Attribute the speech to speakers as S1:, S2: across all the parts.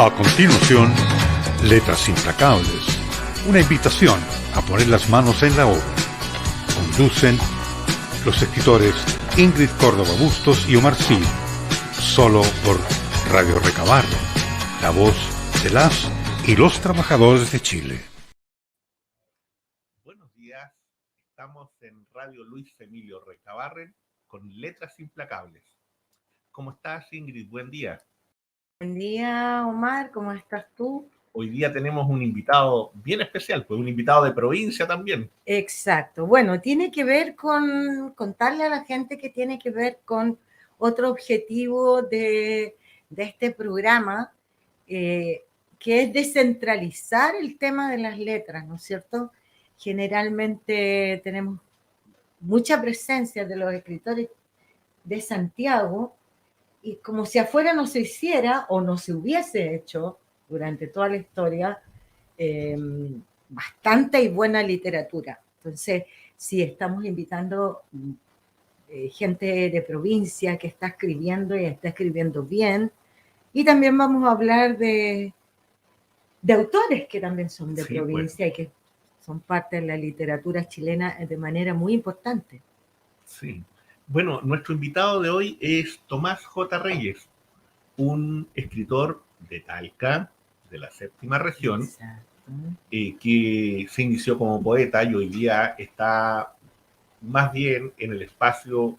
S1: A continuación, Letras Implacables. Una invitación a poner las manos en la obra. Conducen los escritores Ingrid Córdoba Bustos y Omar Cid. Solo por Radio Recabarren, la voz de las y los trabajadores de Chile.
S2: Buenos días, estamos en Radio Luis Emilio Recabarren con Letras Implacables. ¿Cómo estás, Ingrid? Buen día.
S3: Buen día, Omar, ¿cómo estás tú?
S2: Hoy día tenemos un invitado bien especial, pues un invitado de provincia también.
S3: Exacto. Bueno, tiene que ver con contarle a la gente que tiene que ver con otro objetivo de este programa, que es descentralizar el tema de las letras, ¿no es cierto? Generalmente tenemos mucha presencia de los escritores de Santiago, y como si afuera no se hiciera o no se hubiese hecho durante toda la historia bastante y buena literatura. Entonces, sí, estamos invitando gente de provincia que está escribiendo y está escribiendo bien, y también vamos a hablar de autores que también son de provincia, pues, y que son parte de la literatura chilena de manera muy importante.
S2: Sí. Bueno, nuestro invitado de hoy es Tomás J. Reyes, un escritor de Talca, de la séptima región, que se inició como poeta y hoy día está más bien en el espacio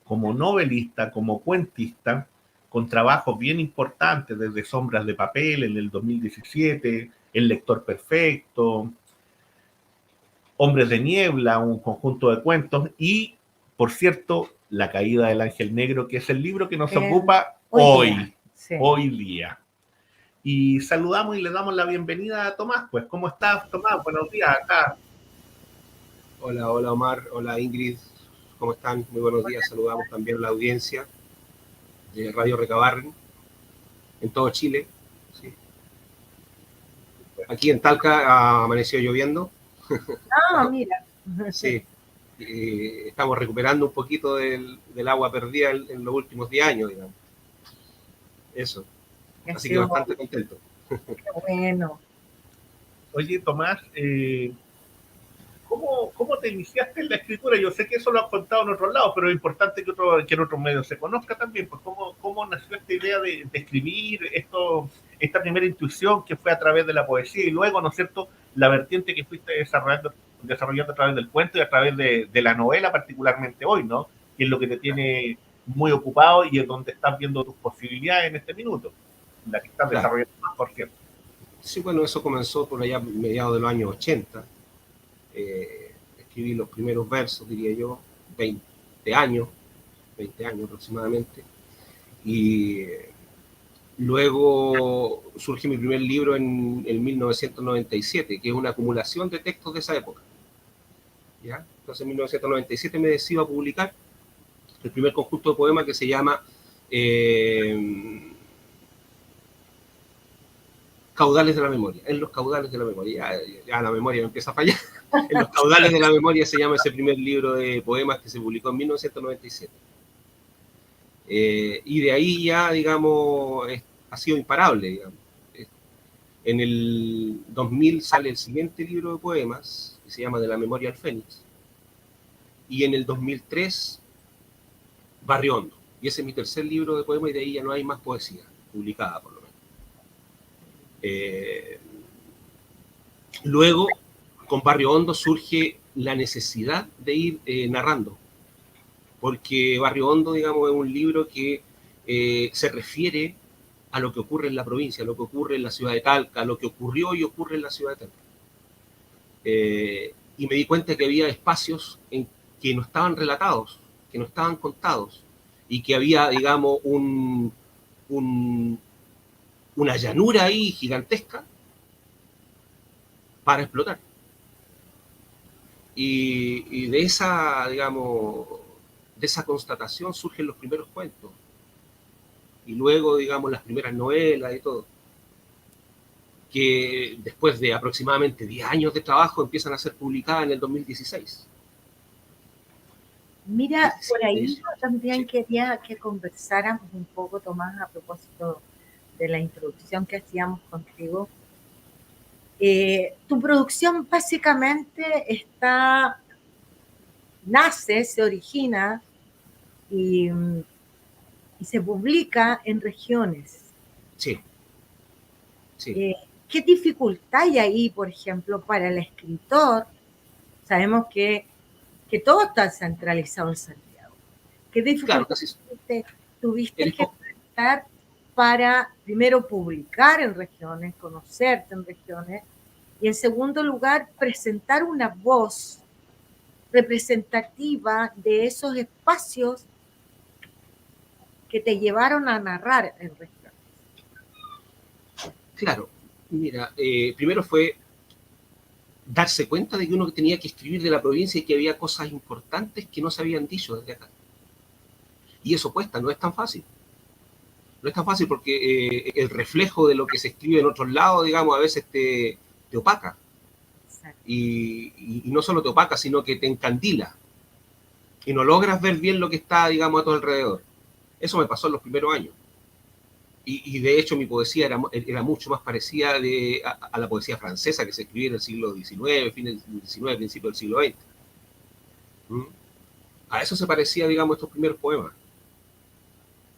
S2: como novelista, como cuentista, con trabajos bien importantes, desde Sombras de Papel en el 2017, El Lector Perfecto, Hombres de Niebla, un conjunto de cuentos, y, por cierto, La Caída del Ángel Negro, que es el libro que nos ocupa hoy día. Y saludamos y le damos la bienvenida a Tomás. Pues, ¿cómo estás, Tomás? Buenos días, acá.
S4: Hola Omar, hola Ingrid, ¿cómo están? Muy buenos días, saludamos también a la audiencia de Radio Recabarren en todo Chile. ¿Sí? Aquí en Talca amaneció lloviendo.
S3: Ah, mira.
S4: Sí, estamos recuperando un poquito del agua perdida en los últimos 10 años, digamos. Eso, así que bastante contento.
S3: Qué bueno.
S2: Oye, Tomás, ¿cómo te iniciaste en la escritura? Yo sé que eso lo has contado en otros lados, pero es importante que en otros medios se conozca también. Pues, ¿cómo nació esta idea de escribir esta primera intuición que fue a través de la poesía y luego, ¿no es cierto?, la vertiente que fuiste desarrollando a través del cuento y a través de la novela, particularmente hoy, ¿no? Que es lo que te tiene muy ocupado y es donde estás viendo tus posibilidades en este minuto, la que estás desarrollando más, por cierto.
S4: Sí, bueno, eso comenzó por allá mediados de los años 80. Escribí los primeros versos, diría yo, 20 años aproximadamente, y luego surge mi primer libro en 1997, que es una acumulación de textos de esa época. ¿Ya? Entonces en 1997 me decido a publicar el primer conjunto de poemas que se llama Caudales de la Memoria. En los caudales de la memoria, ya la memoria me empieza a fallar. En los caudales de la memoria se llama ese primer libro de poemas que se publicó en 1997. Y de ahí ya, digamos, ha sido imparable, digamos. En el 2000 sale el siguiente libro de poemas, que se llama De la Memoria al Fénix. Y en el 2003, Barrio Hondo. Y ese es mi tercer libro de poemas, y de ahí ya no hay más poesía publicada, por lo menos. Luego, con Barrio Hondo surge la necesidad de ir narrando, porque Barrio Hondo, digamos, es un libro que se refiere a lo que ocurre en la provincia, a lo que ocurre en la ciudad de Talca, a lo que ocurrió y ocurre en la ciudad de Talca. Y me di cuenta que había espacios en que no estaban relatados, que no estaban contados, y que había, digamos, una llanura ahí gigantesca para explotar. Y de esa, digamos, de esa constatación surgen los primeros cuentos. Y luego, digamos, las primeras novelas y todo. Que después de aproximadamente 10 años de trabajo empiezan a ser publicadas en el 2016.
S3: Mira, por ahí yo también quería que conversáramos un poco, Tomás, a propósito de la introducción que hacíamos contigo, tu producción básicamente nace, se origina y se publica en regiones.
S4: Sí. Sí.
S3: ¿Qué dificultad hay ahí, por ejemplo, para el escritor? Sabemos que todo está centralizado en Santiago. ¿Qué dificultad tuviste que enfrentar para, primero, publicar en regiones, conocerte en regiones, y en segundo lugar, presentar una voz representativa de esos espacios que te llevaron a narrar en regiones?
S4: Claro, mira, primero fue darse cuenta de que uno tenía que escribir de la provincia y que había cosas importantes que no se habían dicho desde acá. Y eso cuesta, no es tan fácil. No es tan fácil porque el reflejo de lo que se escribe en otros lados, digamos, a veces te opaca. Y no solo te opaca, sino que te encandila. Y no logras ver bien lo que está, digamos, a tu alrededor. Eso me pasó en los primeros años. Y de hecho mi poesía era mucho más parecida a la poesía francesa que se escribía en el siglo XIX, fin del XIX, principio del siglo XX. A eso se parecía, digamos, estos primeros poemas.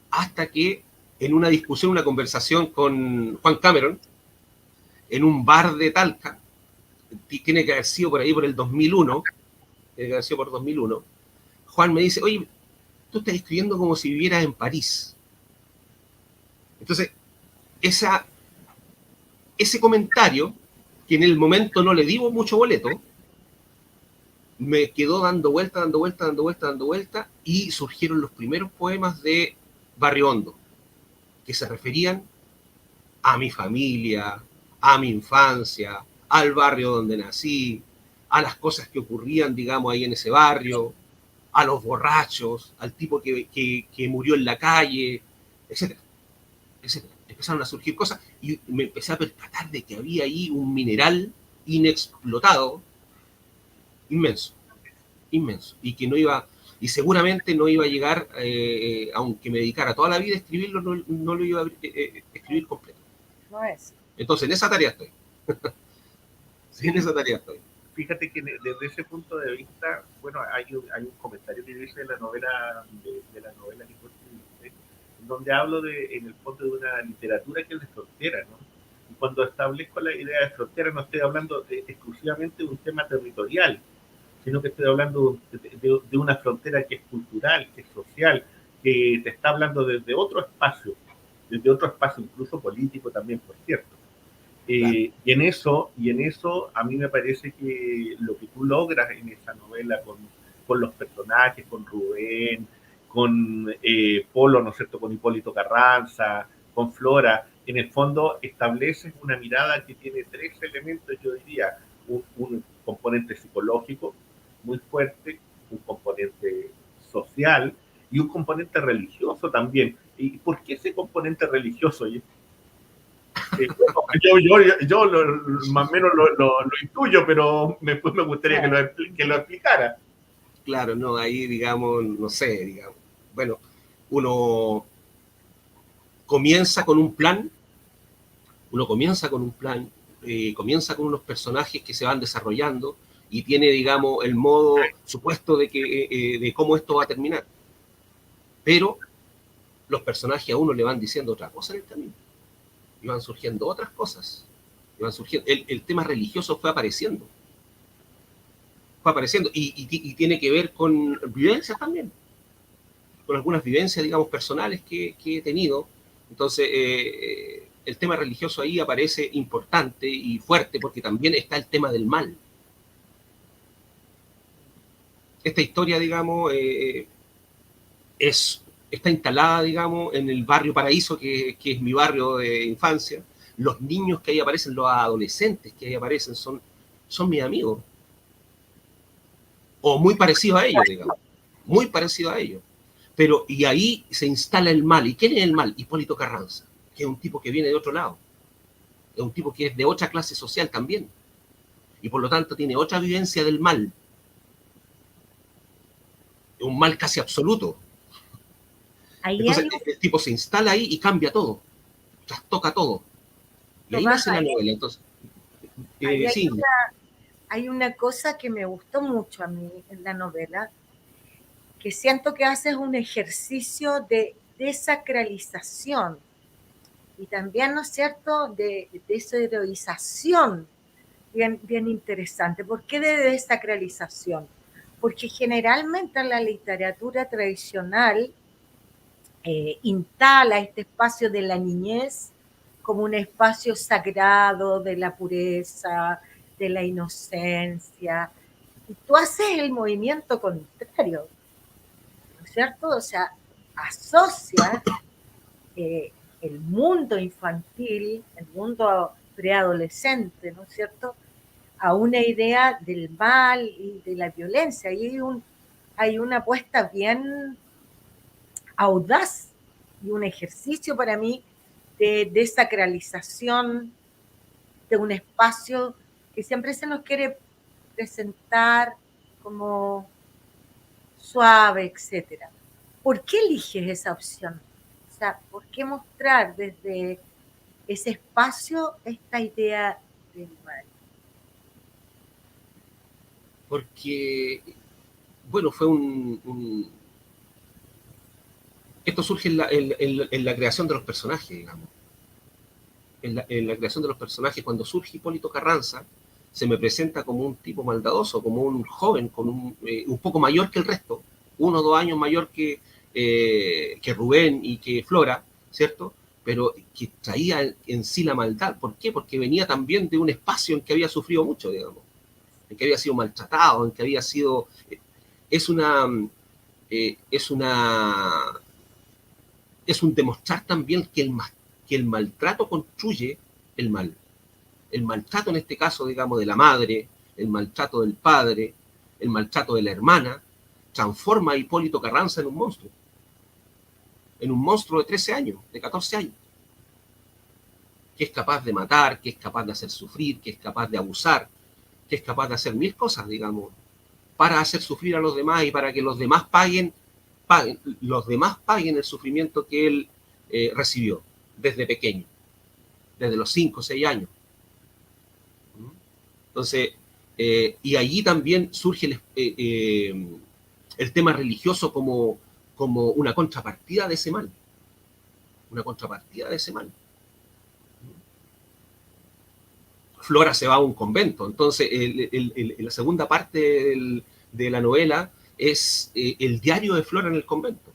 S4: Hasta que en una discusión, una conversación con Juan Cameron, en un bar de Talca, tiene que haber sido por ahí por el 2001, tiene que haber sido por 2001, Juan me dice, oye, tú estás escribiendo como si vivieras en París. Entonces, ese comentario, que en el momento no le dimos mucho boleto, me quedó dando vuelta, y surgieron los primeros poemas de Barrio Hondo, que se referían a mi familia, a mi infancia, al barrio donde nací, a las cosas que ocurrían, digamos, ahí en ese barrio, a los borrachos, al tipo que murió en la calle, etcétera. Empezaron a surgir cosas y me empecé a percatar de que había ahí un mineral inexplotado inmenso, y que no iba, y seguramente no iba a llegar, aunque me dedicara toda la vida a escribirlo, no lo iba a escribir completo.
S3: No es.
S4: Entonces, en esa tarea estoy. Sí, en esa tarea estoy.
S2: Fíjate que desde ese punto de vista, bueno, hay un comentario que dice de la novela que construiste, donde hablo en el fondo de una literatura que es de frontera, ¿no? Y cuando establezco la idea de frontera no estoy hablando exclusivamente de un tema territorial, sino que estoy hablando de una frontera que es cultural, que es social, que te está hablando desde otro espacio incluso político también, por cierto. Y en eso a mí me parece que lo que tú logras en esa novela con los personajes, con Rubén, con Polo, ¿no es cierto?, con Hipólito Carranza, con Flora, en el fondo estableces una mirada que tiene tres elementos, yo diría, un componente psicológico muy fuerte, un componente social y un componente religioso también. ¿Y por qué ese componente religioso? Yo más o menos lo intuyo, pero después me gustaría que lo explicara.
S4: Claro, no, ahí digamos, no sé, digamos, bueno, uno comienza con un plan, comienza con unos personajes que se van desarrollando y tiene, digamos, el modo supuesto de cómo esto va a terminar. Pero los personajes a uno le van diciendo otra cosa en el camino. Y van surgiendo otras cosas. El tema religioso fue apareciendo. Y tiene que ver con vivencias también. Con algunas vivencias, digamos, personales que he tenido. Entonces, el tema religioso ahí aparece importante y fuerte porque también está el tema del mal. Esta historia, digamos, está instalada, digamos, en el barrio Paraíso, que es mi barrio de infancia. Los niños que ahí aparecen, los adolescentes que ahí aparecen, son mis amigos. O muy parecidos a ellos, digamos. Muy parecidos a ellos. Pero, y ahí se instala el mal. ¿Y quién es el mal? Hipólito Carranza, que es un tipo que viene de otro lado. Es un tipo que es de otra clase social también. Y por lo tanto tiene otra vivencia del mal. Un mal casi absoluto. Entonces, el tipo se instala ahí y cambia todo. trastoca todo. Y ahí
S3: Tomás,
S4: nace la novela. Entonces,
S3: ahí
S4: sí,
S3: hay una cosa que me gustó mucho a mí en la novela, que siento que haces un ejercicio de desacralización y también, ¿no es cierto?, de desheroización bien, bien interesante. ¿Por qué de desacralización? Porque generalmente en la literatura tradicional instala este espacio de la niñez como un espacio sagrado de la pureza, de la inocencia. Y tú haces el movimiento contrario, ¿no es cierto? O sea, asocias eh, el mundo infantil, el mundo preadolescente, ¿no es cierto?, a una idea del mal y de la violencia. Y hay una apuesta bien audaz y un ejercicio para mí de desacralización de un espacio que siempre se nos quiere presentar como suave, etcétera. ¿Por qué eliges esa opción? O sea, ¿por qué mostrar desde ese espacio esta idea del mal?
S4: porque, bueno, fue esto surge en la creación de los personajes, digamos. En la creación de los personajes, cuando surge Hipólito Carranza, se me presenta como un tipo maldadoso, como un joven, con un poco mayor que el resto, 1 o 2 años mayor que Rubén y que Flora, ¿cierto? Pero que traía en sí la maldad. ¿Por qué? Porque venía también de un espacio en que había sufrido mucho, digamos, en que había sido maltratado, en que había sido... Es una... es una... Es un demostrar también que el maltrato construye el mal. El maltrato en este caso, digamos, de la madre, el maltrato del padre, el maltrato de la hermana, transforma a Hipólito Carranza en un monstruo de 13 años, de 14 años, que es capaz de matar, que es capaz de hacer sufrir, que es capaz de abusar, que es capaz de hacer 1000 cosas, digamos, para hacer sufrir a los demás y para que los demás paguen el sufrimiento que él recibió desde pequeño, desde los 5 o 6 años. Entonces, y allí también surge el tema religioso como una contrapartida de ese mal. Una contrapartida de ese mal. Flora se va a un convento. Entonces, la segunda parte de la novela es el diario de Flora en el convento.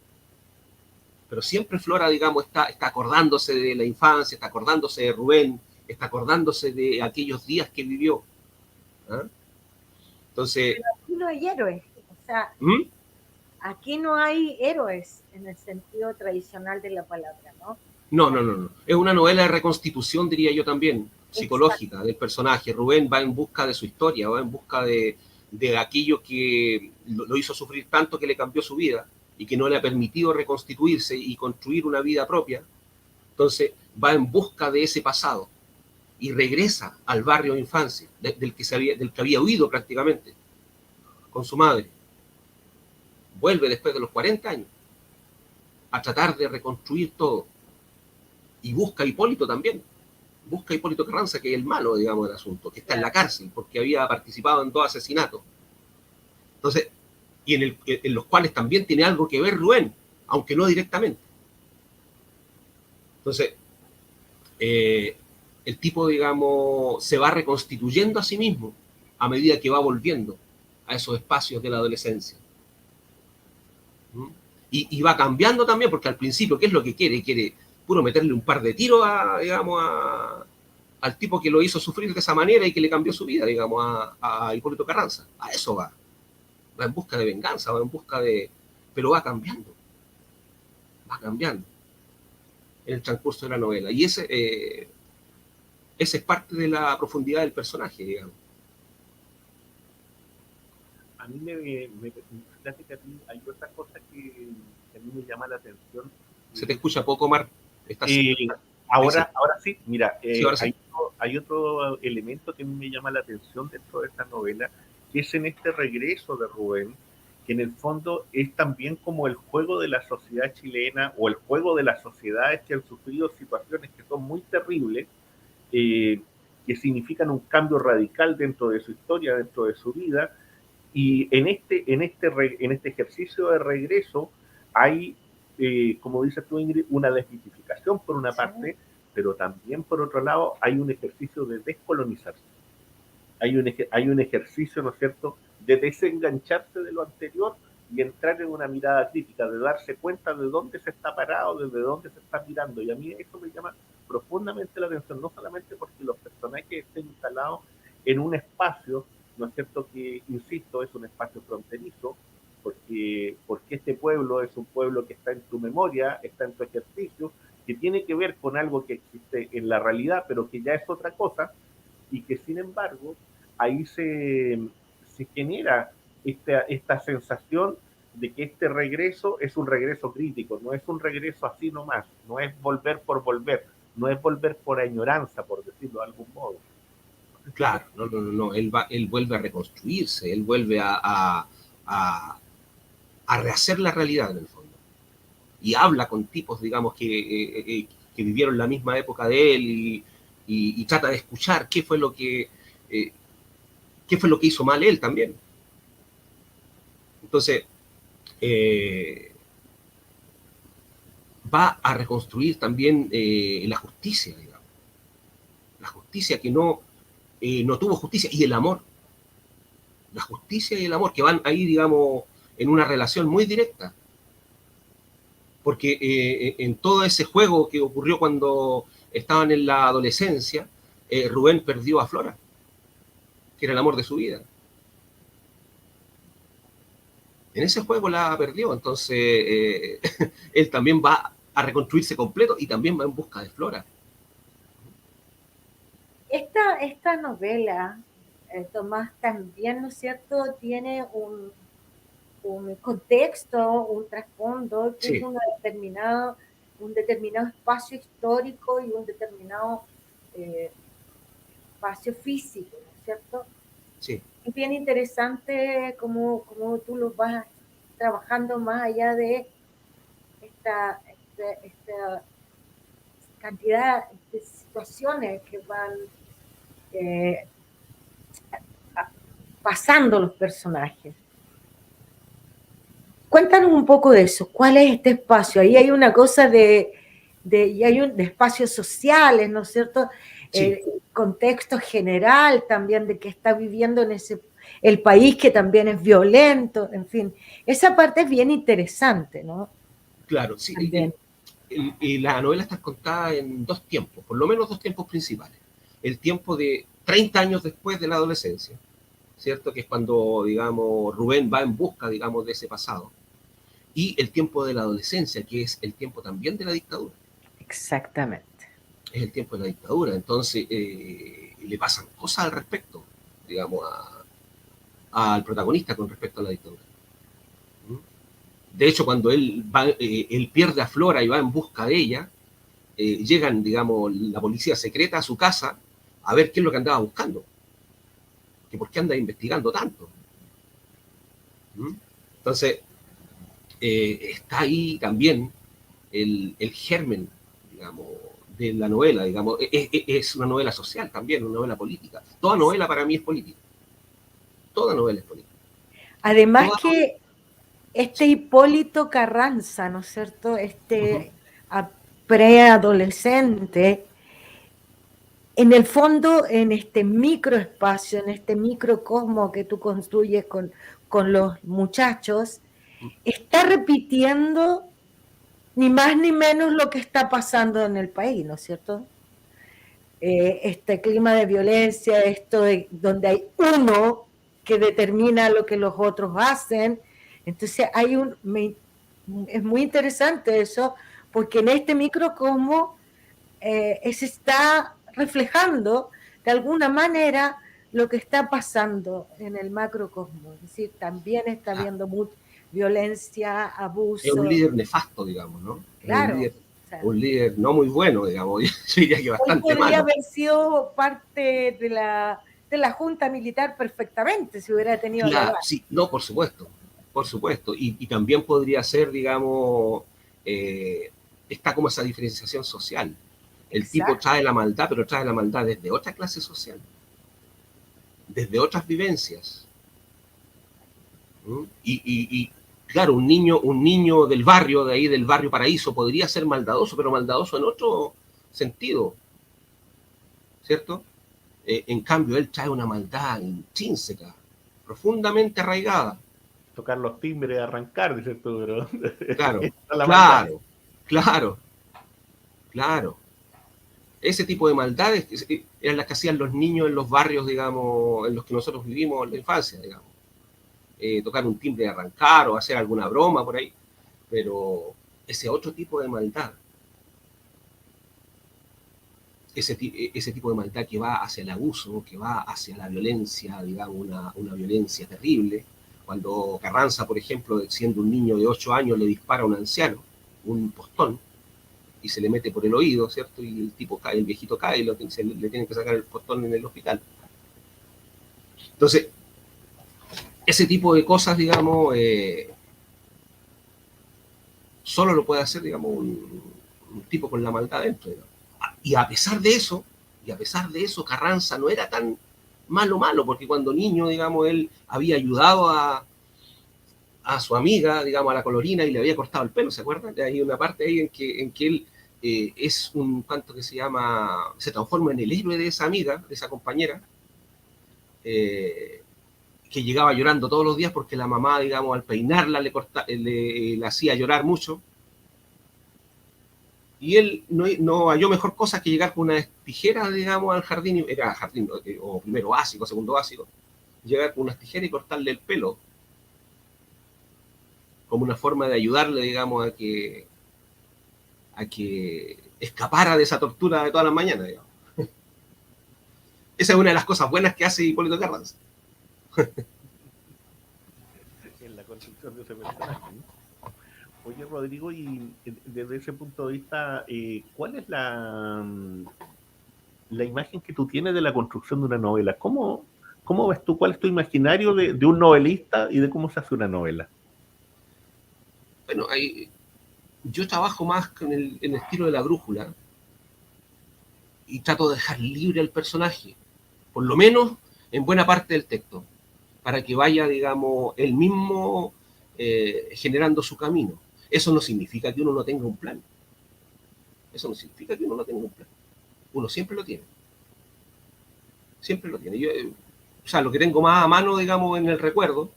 S4: Pero siempre Flora, digamos, está acordándose de la infancia, está acordándose de Rubén, está acordándose de aquellos días que vivió. ¿Ah? Entonces...
S3: Pero aquí no hay héroes. O sea, aquí no hay héroes en el sentido tradicional de la palabra, ¿no?
S4: No. Es una novela de reconstitución, diría yo también, psicológica. Exacto. Del personaje. Rubén va en busca de su historia, va en busca de aquello que lo hizo sufrir tanto que le cambió su vida y que no le ha permitido reconstituirse y construir una vida propia. Entonces va en busca de ese pasado y regresa al barrio de infancia del que había huido prácticamente con su madre. Vuelve después de los 40 años a tratar de reconstruir todo. Y busca a Hipólito también. Busca a Hipólito Carranza, que es el malo, digamos, del asunto, que está en la cárcel porque había participado en 2 asesinatos. Entonces, y en los cuales también tiene algo que ver Rubén, aunque no directamente. Entonces, el tipo, digamos, se va reconstituyendo a sí mismo a medida que va volviendo a esos espacios de la adolescencia. Y va cambiando también, porque al principio, ¿qué es lo que quiere? Quiere puro meterle un par de tiros al tipo que lo hizo sufrir de esa manera y que le cambió su vida, digamos, a Hipólito Carranza. A eso va. Va en busca de venganza, va en busca de... Pero va cambiando en el transcurso de la novela. Y ese es parte de la profundidad del personaje, digamos.
S2: A mí fíjate que hay otra cosa que a mí me llama la atención.
S4: Se te escucha poco, Omar.
S2: Ahora sí, mira,
S4: sí, ahora sí.
S2: hay otro elemento que a mí me llama la atención dentro de esta novela, que es en este regreso de Rubén, que en el fondo es también como el juego de la sociedad chilena o el juego de las sociedades que han sufrido situaciones que son muy terribles, que significan un cambio radical dentro de su historia, dentro de su vida, y en este ejercicio de regreso hay, como dices tú, Ingrid, una desmitificación por una parte, pero también por otro lado hay un ejercicio de descolonización. Hay un ejercicio, ¿no es cierto?, de desengancharse de lo anterior y entrar en una mirada crítica, de darse cuenta de dónde se está parado, desde dónde se está mirando. Y a mí eso me llama profundamente la atención, no solamente porque los personajes estén instalados en un espacio, ¿no es cierto?, que, insisto, es un espacio fronterizo, porque este pueblo es un pueblo que está en tu memoria, está en tu ejercicio, que tiene que ver con algo que existe en la realidad, pero que ya es otra cosa, y que sin embargo ahí se genera esta sensación de que este regreso es un regreso crítico, no es un regreso así nomás, no es volver por volver, no es volver por añoranza, por decirlo de algún modo.
S4: Claro, no. Él vuelve a reconstruirse, él vuelve a rehacer la realidad en el fondo. Y habla con tipos, digamos, que vivieron la misma época de él y trata de escuchar qué fue lo que hizo mal él también. Entonces, va a reconstruir también la justicia, digamos. La justicia que no tuvo justicia, y el amor. La justicia y el amor, que van ahí, digamos, en una relación muy directa. Porque en todo ese juego que ocurrió cuando estaban en la adolescencia, Rubén perdió a Flora, que era el amor de su vida. En ese juego la perdió, entonces él también va a reconstruirse completo y también va en busca de Flora.
S3: Esta novela, Tomás, también, ¿no es cierto?, tiene un contexto, un trasfondo, que es un determinado espacio histórico y un determinado espacio físico, ¿no es cierto?
S4: Sí.
S3: Es bien interesante cómo tú lo vas trabajando más allá de esta cantidad de situaciones que van pasando los personajes. Cuéntanos un poco de eso. ¿Cuál es este espacio? Ahí hay una cosa de espacios sociales, ¿no es cierto?
S4: Sí.
S3: Contexto general también de que está viviendo el país, que también es violento, en fin. Esa parte es bien interesante, ¿no?
S4: Claro, sí.
S3: También.
S4: La novela está contada en dos tiempos, por lo menos dos tiempos principales. El tiempo de 30 años después de la adolescencia, ¿cierto? Que es cuando, digamos, Rubén va en busca, digamos, de ese pasado. Y el tiempo de la adolescencia, que es el tiempo también de la dictadura.
S3: Exactamente.
S4: Es el tiempo de la dictadura. Entonces, le pasan cosas al respecto, digamos, al protagonista con respecto a la dictadura. De hecho, cuando él pierde a Flora y va en busca de ella, llegan, digamos, la policía secreta a su casa a ver qué es lo que andaba buscando. Que por qué anda investigando tanto. Entonces, está ahí también el germen, digamos, de la novela, digamos. Es una novela social también, una novela política. Toda novela para mí es política. Toda novela es política.
S3: Además que este Hipólito Carranza, ¿no es cierto? Preadolescente, en el fondo, en este microespacio, en este microcosmo que tú construyes con los muchachos, está repitiendo ni más ni menos lo que está pasando en el país, ¿no es cierto? Este clima de violencia, donde hay uno que determina lo que los otros hacen. Entonces es muy interesante eso, porque en este microcosmo se está reflejando de alguna manera lo que está pasando en el macrocosmo. Es decir, también está habiendo mucha violencia, abuso.
S4: Es un líder nefasto, digamos, ¿no?
S3: Claro.
S4: Un líder no muy bueno, digamos, yo diría que bastante malo.
S3: Podría haber sido parte de la Junta Militar perfectamente, si hubiera tenido
S4: claro, sí, no, por supuesto. Por supuesto, y también podría ser, digamos, está como esa diferenciación social. El tipo trae la maldad, pero trae la maldad desde otra clase social, desde otras vivencias. Y claro, un niño del barrio, de ahí del barrio Paraíso, podría ser maldadoso, pero maldadoso en otro sentido, ¿cierto? En cambio, él trae una maldad intrínseca, profundamente arraigada.
S2: Tocar los timbres, arrancar, dices tú, pero...
S4: Claro. Ese tipo de maldades eran las que hacían los niños en los barrios, digamos, en los que nosotros vivimos en la infancia, digamos. Tocar un timbre y arrancar o hacer alguna broma por ahí, pero ese otro tipo de maldad, ese tipo de maldad que va hacia el abuso, que va hacia la violencia, digamos, una violencia terrible. Cuando Carranza, por ejemplo, siendo un niño de 8 años, le dispara a un anciano, un postón, y se le mete por el oído, ¿cierto? Y el tipo cae, el viejito cae y le tienen que sacar el postón en el hospital. Entonces, ese tipo de cosas, digamos, solo lo puede hacer, digamos, un tipo con la maldad dentro, digamos. Y a pesar de eso, Carranza no era tan malo, porque cuando niño, digamos, él había ayudado a su amiga, digamos, a la Colorina, y le había cortado el pelo, ¿se acuerdan? Hay una parte ahí en que él es un canto que se llama, se transforma en el héroe de esa amiga, de esa compañera, que llegaba llorando todos los días porque la mamá, digamos, al peinarla le hacía llorar mucho. Y él no halló mejor cosa que llegar con unas tijeras, digamos, al jardín, era jardín, o primero básico, segundo básico, llegar con unas tijeras y cortarle el pelo, como una forma de ayudarle, digamos, a que escapara de esa tortura de todas las mañanas, digamos. Esa es una de las cosas buenas que hace Hipólito Carranza.
S2: En la construcción de ese personaje, ¿no? Oye, Rodrigo, y desde ese punto de vista, ¿cuál es la imagen que tú tienes de la construcción de una novela? ¿Cómo ves tú, cuál es tu imaginario de un novelista y de cómo se hace una novela?
S4: Bueno, yo trabajo más en el estilo de La Brújula y trato de dejar libre al personaje, por lo menos en buena parte del texto, para que vaya, digamos, él mismo generando su camino. Eso no significa que uno no tenga un plan. Uno siempre lo tiene. Yo, o sea, lo que tengo más a mano, digamos, en el recuerdo,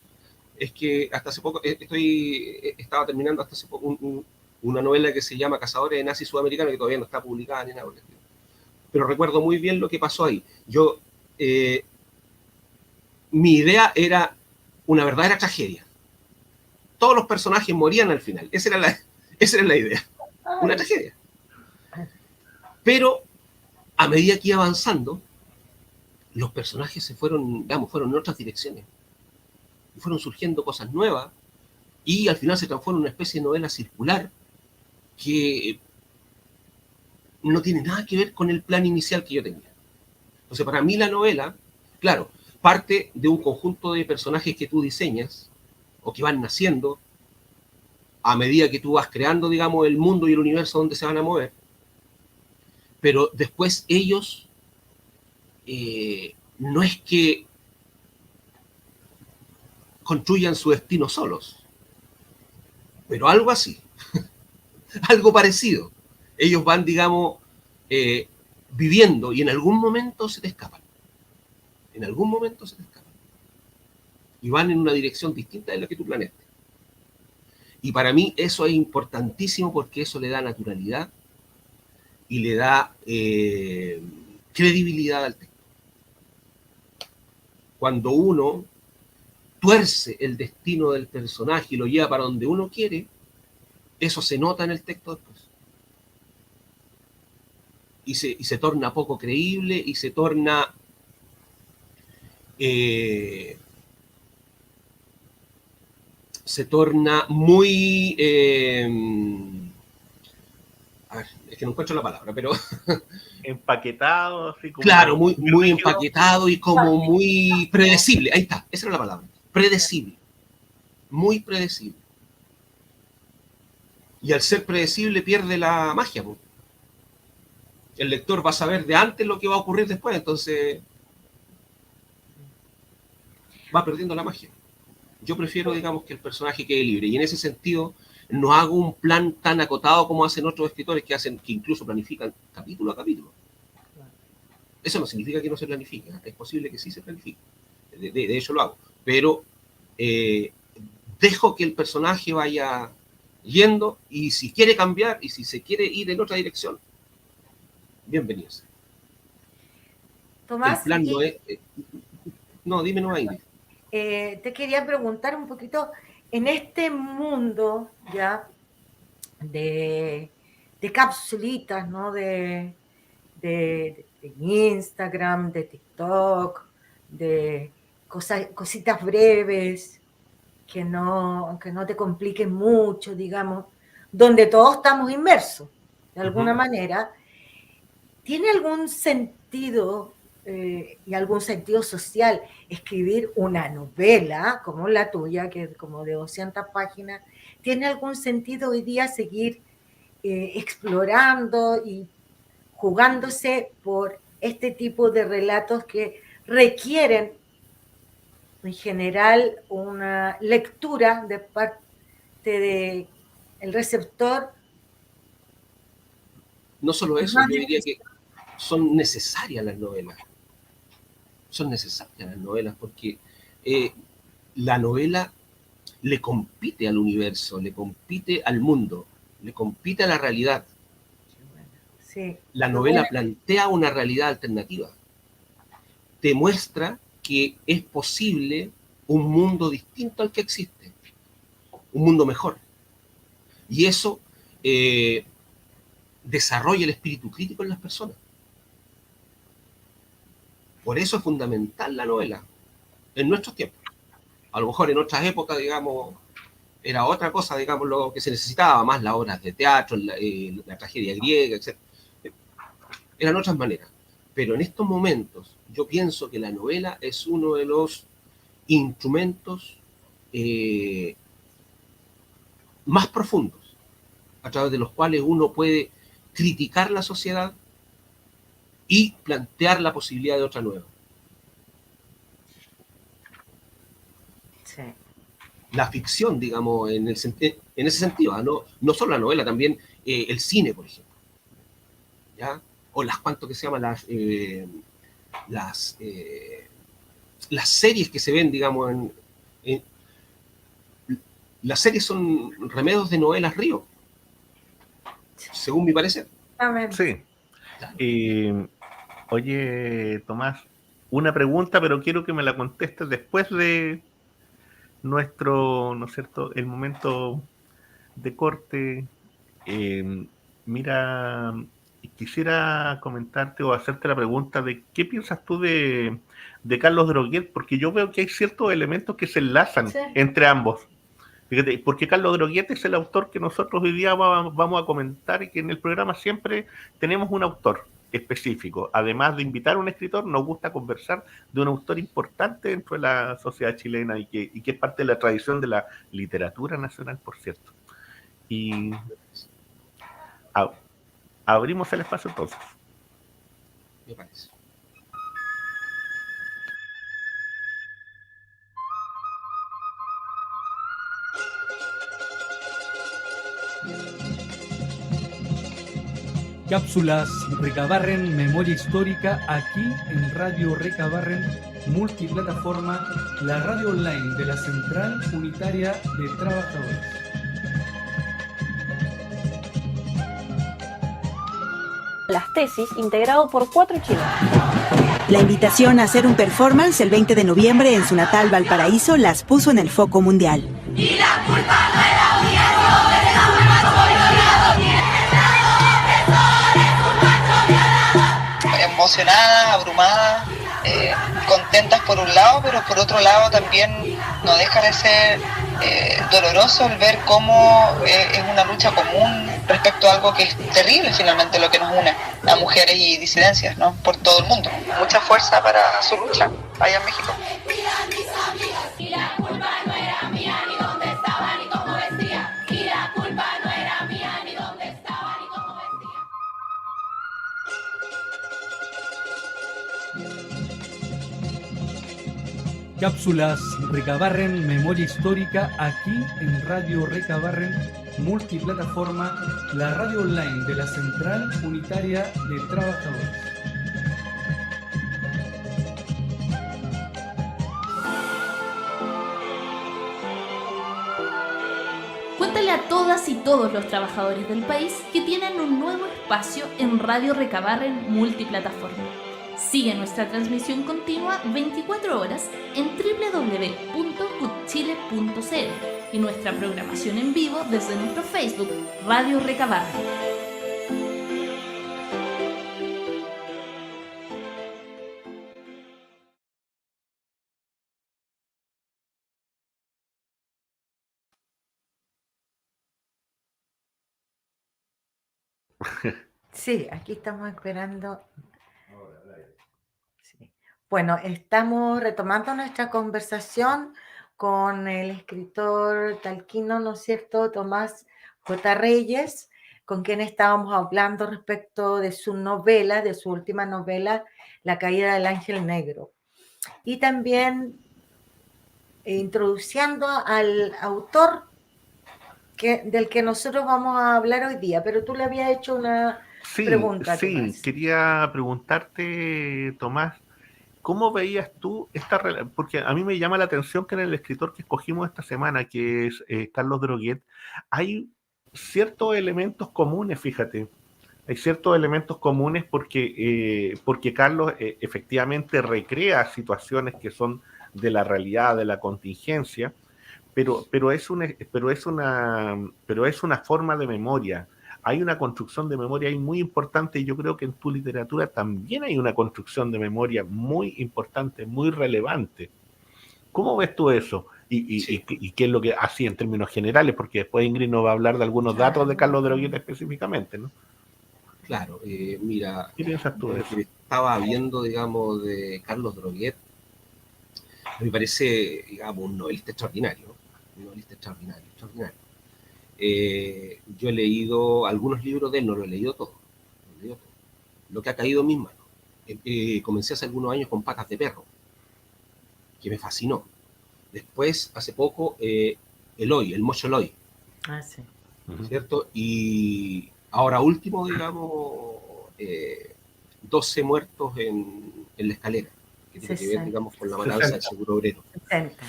S4: es que hasta hace poco estaba terminando hasta hace poco una novela que se llama Cazadores de Nazis Sudamericanos, que todavía no está publicada ni nada. Pero recuerdo muy bien lo que pasó ahí. Mi idea era una verdadera tragedia. Todos los personajes morían al final. Esa era la idea. Una tragedia. Pero a medida que iba avanzando, los personajes fueron en otras direcciones. Y fueron surgiendo cosas nuevas. Y al final se transformó en una especie de novela circular que no tiene nada que ver con el plan inicial que yo tenía. Entonces, para mí la novela, claro, parte de un conjunto de personajes que tú diseñas o que van naciendo a medida que tú vas creando, digamos, el mundo y el universo donde se van a mover. Pero después ellos no es que construyan su destino solos, pero algo así, algo parecido. Ellos van, digamos, viviendo y en algún momento se te escapan. Y van en una dirección distinta de la que tú planeaste. Y para mí eso es importantísimo porque eso le da naturalidad y le da credibilidad al texto. Cuando uno tuerce el destino del personaje y lo lleva para donde uno quiere, eso se nota en el texto después. Y se torna poco creíble y se torna muy a ver, es que no encuentro la palabra, pero
S2: empaquetado, así como
S4: claro, muy empaquetado y como muy predecible. Ahí está, esa era la palabra, predecible. muy predecible. Y al ser predecible pierde la magia, pues. El lector va a saber de antes lo que va a ocurrir después, entonces va perdiendo la magia. Yo prefiero, digamos, que el personaje quede libre, y en ese sentido no hago un plan tan acotado como hacen otros escritores que incluso planifican capítulo a capítulo. Eso no significa que no se planifique, es posible que sí se planifique, de hecho lo hago, pero dejo que el personaje vaya yendo, y si quiere cambiar y si se quiere ir en otra dirección, bienvenido sea.
S3: Tomás,
S4: el plan no es... no, dime, no hay.
S3: Te quería preguntar un poquito, en este mundo ya de capsulitas, ¿no? De Instagram, de TikTok, de cositas breves, que no te compliquen mucho, digamos, donde todos estamos inmersos, de alguna manera. ¿Tiene algún sentido y algún sentido social escribir una novela como la tuya, que es como de 200 páginas? ¿Tiene algún sentido hoy día seguir explorando y jugándose por este tipo de relatos que requieren en general una lectura de parte del receptor?
S4: No solo eso, yo diría que son necesarias las novelas. Son necesarias las novelas porque la novela le compite al universo, le compite al mundo, le compite a la realidad.
S3: Sí.
S4: La novela plantea una realidad alternativa. Te muestra que es posible un mundo distinto al que existe, un mundo mejor. Y eso desarrolla el espíritu crítico en las personas. Por eso es fundamental la novela, en nuestros tiempos. A lo mejor en otras épocas, digamos, era otra cosa, digamos, lo que se necesitaba, más las obras de teatro, la tragedia griega, etc. Eran otras maneras. Pero en estos momentos, yo pienso que la novela es uno de los instrumentos más profundos, a través de los cuales uno puede criticar la sociedad y plantear la posibilidad de otra nueva.
S3: Sí.
S4: La ficción, digamos, en ese sentido, no solo la novela, también el cine, por ejemplo, ¿ya? O las cuanto que se llaman las series que se ven, digamos, las series son remedios de novelas río, según mi parecer.
S3: Amén.
S2: Sí. Oye, Tomás, una pregunta, pero quiero que me la contestes después de nuestro, ¿no es cierto?, el momento de corte. Mira, quisiera comentarte o hacerte la pregunta de qué piensas tú de Carlos Droguet, porque yo veo que hay ciertos elementos que se enlazan entre ambos. Fíjate, porque Carlos Droguet es el autor que nosotros hoy día vamos a comentar, y que en el programa siempre tenemos un autor específico. Además de invitar a un escritor, nos gusta conversar de un autor importante dentro de la sociedad chilena y que es parte de la tradición de la literatura nacional, por cierto. Y abrimos el espacio entonces.
S4: Me parece.
S5: Cápsulas Recabarren, memoria histórica, aquí en Radio Recabarren, multiplataforma, la radio online de la Central Unitaria de Trabajadores.
S6: Las tesis, integrado por 4 chilenos.
S7: La invitación a hacer un performance el 20 de noviembre en su natal Valparaíso las puso en el foco mundial.
S8: Y la culpa no era gobierno, emocionada, abrumada, contentas por un lado, pero por otro lado también no deja de ser doloroso el ver cómo es una lucha común respecto a algo que es terrible finalmente, lo que nos une a mujeres y disidencias, ¿no? Por todo el mundo. Mucha fuerza para su lucha allá en México.
S9: Y la culpa no era mía ni donde
S5: Cápsulas Recabarren Memoria Histórica aquí en Radio Recabarren Multiplataforma, la radio online de la Central Unitaria de Trabajadores.
S9: Cuéntale a todas y todos los trabajadores del país que tienen un nuevo espacio en Radio Recabarren Multiplataforma. Sigue nuestra transmisión continua 24 horas en www.cutchile.cl y nuestra programación en vivo desde nuestro Facebook, Radio Recabarren.
S3: Sí, aquí estamos esperando. Sí. Bueno, estamos retomando nuestra conversación con el escritor talquino, ¿no es cierto?, Tomás J. Reyes, con quien estábamos hablando respecto de su novela, de su última novela, La caída del ángel negro. Y también introduciendo al autor del que nosotros vamos a hablar hoy día, pero tú le habías hecho una pregunta.
S2: Sí,
S3: Tomás.
S2: quería preguntarte, Tomás, ¿cómo veías tú porque a mí me llama la atención que en el escritor que escogimos esta semana, que es Carlos Droguet, hay ciertos elementos comunes, fíjate. Hay ciertos elementos comunes porque Carlos efectivamente recrea situaciones que son de la realidad, de la contingencia, pero es una forma de memoria. Hay una construcción de memoria ahí muy importante y yo creo que en tu literatura también hay una construcción de memoria muy importante, muy relevante. ¿Cómo ves tú eso? ¿Y qué es lo que, así en términos generales? Porque después Ingrid nos va a hablar de algunos datos de Carlos Droguet específicamente, ¿no?
S4: Claro, mira,
S2: ¿Qué piensas tú de eso?
S4: Lo que estaba viendo, digamos, de Carlos Droguet, me parece, digamos, un novelista extraordinario, extraordinario. Yo he leído algunos libros de él, no lo he leído todo, lo que ha caído en mis manos. Comencé hace algunos años con Patas de Perro, que me fascinó. Después, hace poco, Eloy, el Mocho Eloy,
S3: Sí.
S4: ¿cierto? Y ahora último, digamos, 12 muertos en la escalera, que tiene que ver, digamos, con la matanza del seguro obrero.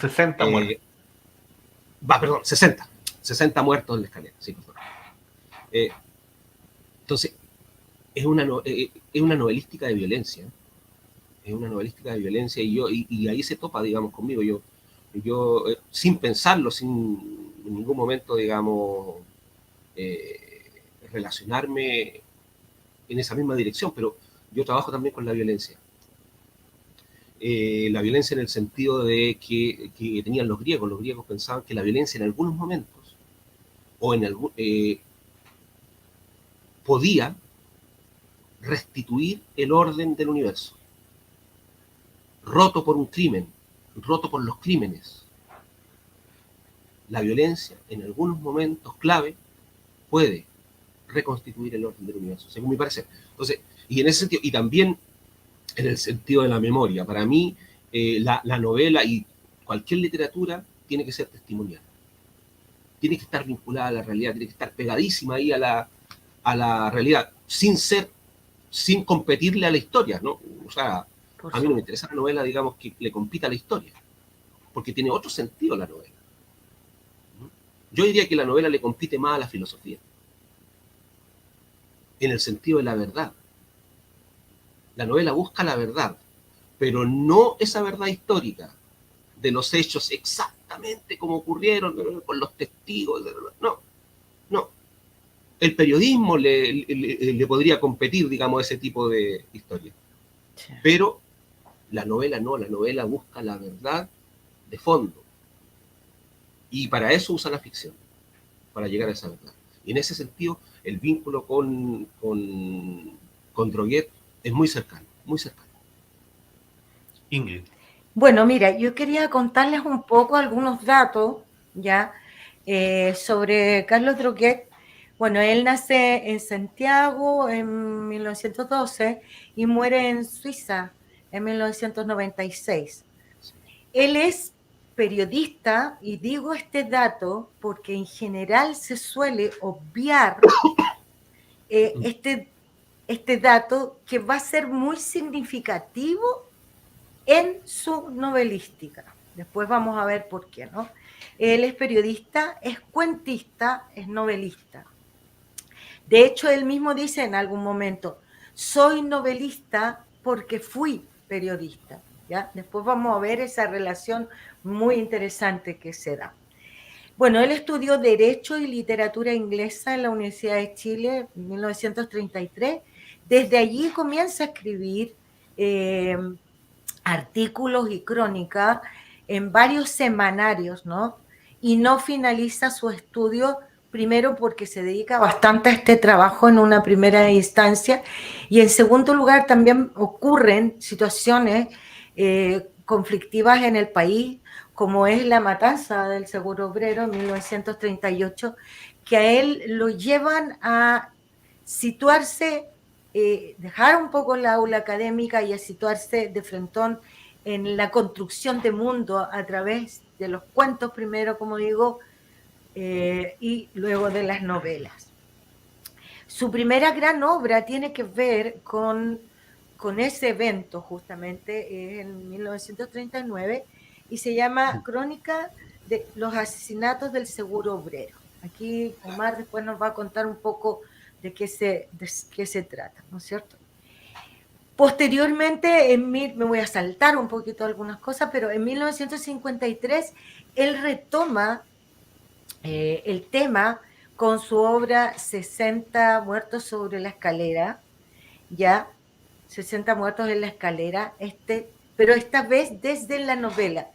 S2: 60 muertos.
S4: 60 muertos en la escalera, sí, perdón. Entonces, es una novelística de violencia. Es una novelística de violencia y ahí se topa, digamos, conmigo. Yo sin pensarlo, sin en ningún momento, digamos, relacionarme en esa misma dirección, pero yo trabajo también con la violencia. La violencia en el sentido de que tenían los griegos. Los griegos pensaban que la violencia en algunos momentos podía restituir el orden del universo. Roto por un crimen, roto por los crímenes. La violencia en algunos momentos clave puede reconstituir el orden del universo, según mi parecer. Entonces, y en ese sentido, y también en el sentido de la memoria, para mí la novela y cualquier literatura tiene que ser testimonial. Tiene que estar vinculada a la realidad, tiene que estar pegadísima ahí a la realidad, sin competirle a la historia, ¿no? O sea, a mí no me interesa la novela, digamos, que le compita a la historia, porque tiene otro sentido la novela. Yo diría que la novela le compite más a la filosofía, en el sentido de la verdad. La novela busca la verdad, pero no esa verdad histórica de los hechos exactamente como ocurrieron, con los testigos. No. El periodismo le podría competir, digamos, ese tipo de historia. Sí. Pero la novela no, la novela busca la verdad de fondo. Y para eso usa la ficción, para llegar a esa verdad. Y en ese sentido, el vínculo con Droguet es muy cercano, muy cercano.
S2: Ingrid.
S3: Bueno, mira, yo quería contarles un poco algunos datos, ¿ya? Sobre Carlos Droguet. Bueno, él nace en Santiago en 1912 y muere en Suiza en 1996. Él es periodista, y digo este dato porque en general se suele obviar este dato que va a ser muy significativo en su novelística. Después vamos a ver por qué, ¿no? Él es periodista, es cuentista, es novelista. De hecho, él mismo dice en algún momento, soy novelista porque fui periodista, ¿ya? Después vamos a ver esa relación muy interesante que se da. Bueno, él estudió Derecho y Literatura Inglesa en la Universidad de Chile en 1933. Desde allí comienza a escribir artículos y crónicas en varios semanarios, ¿no? Y no finaliza su estudio, primero porque se dedica bastante a este trabajo en una primera instancia, y en segundo lugar también ocurren situaciones conflictivas en el país, como es la matanza del Seguro Obrero en 1938, que a él lo llevan a situarse, dejar un poco la aula académica y a situarse de frentón en la construcción de mundo a través de los cuentos primero, como digo, y luego de las novelas. Su primera gran obra tiene que ver con ese evento, justamente, en 1939, y se llama Crónica de los asesinatos del Seguro Obrero. Aquí Omar después nos va a contar un poco de qué se trata, ¿no es cierto? Posteriormente, me voy a saltar un poquito algunas cosas, pero en 1953 él retoma el tema con su obra 60 muertos sobre la escalera, ya, 60 muertos en la escalera, pero esta vez desde la novela.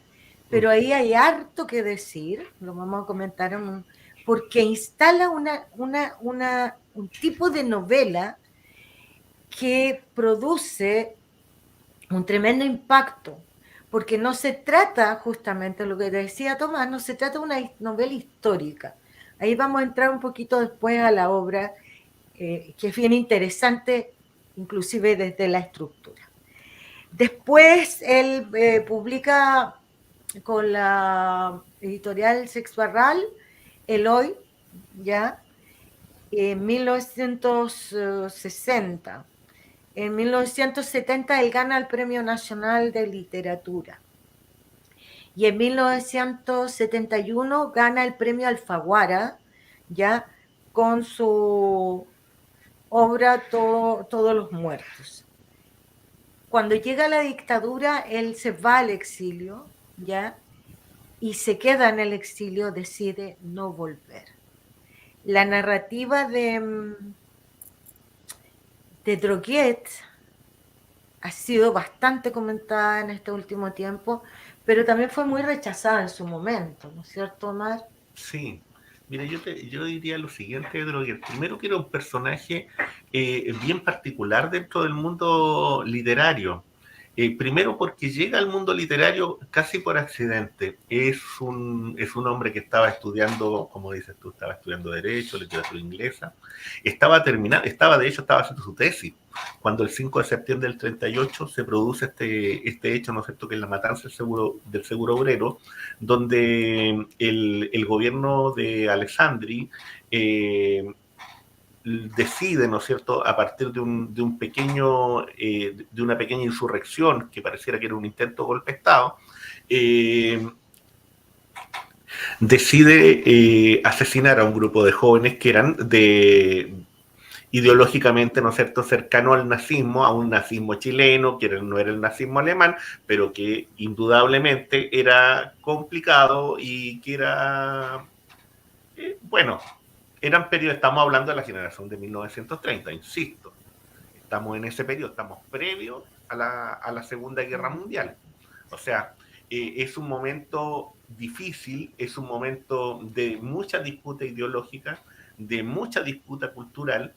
S3: Pero ahí hay harto que decir, lo vamos a comentar, porque instala un tipo de novela que produce un tremendo impacto, porque no se trata, justamente lo que decía Tomás, no se trata de una novela histórica. Ahí vamos a entrar un poquito después a la obra, que es bien interesante, inclusive desde la estructura. Después él publica con la editorial Sex Barral, Eloy, ya, en 1960. En 1970 él gana el Premio Nacional de Literatura. Y en 1971 gana el Premio Alfaguara, ya, con su obra Todos los Muertos. Cuando llega la dictadura, él se va al exilio, ya, y se queda en el exilio, decide no volver. La narrativa de Droguet ha sido bastante comentada en este último tiempo, pero también fue muy rechazada en su momento, ¿no es cierto, Omar?
S2: Sí. Mira, yo diría lo siguiente de Droguet. Primero que era un personaje bien particular dentro del mundo literario. Primero porque llega al mundo literario casi por accidente. Es un hombre que estaba estudiando, como dices tú, estaba estudiando Derecho, Literatura Inglesa. Estaba de hecho, haciendo su tesis. Cuando el 5 de septiembre del 38 se produce este hecho, ¿no es cierto?, que es la matanza del Seguro Obrero, donde el gobierno de Alessandri decide, ¿no es cierto?, a partir de una pequeña insurrección que pareciera que era un intento de golpe de Estado, decide asesinar a un grupo de jóvenes que eran ideológicamente, ¿no es cierto?, cercano al nazismo, a un nazismo chileno, que no era el nazismo alemán, pero que indudablemente era complicado y que era, eran periodos, estamos hablando de la generación de 1930, insisto, estamos en ese periodo, estamos previos a la Segunda Guerra Mundial. O sea, es un momento difícil, es un momento de mucha disputa ideológica, de mucha disputa cultural,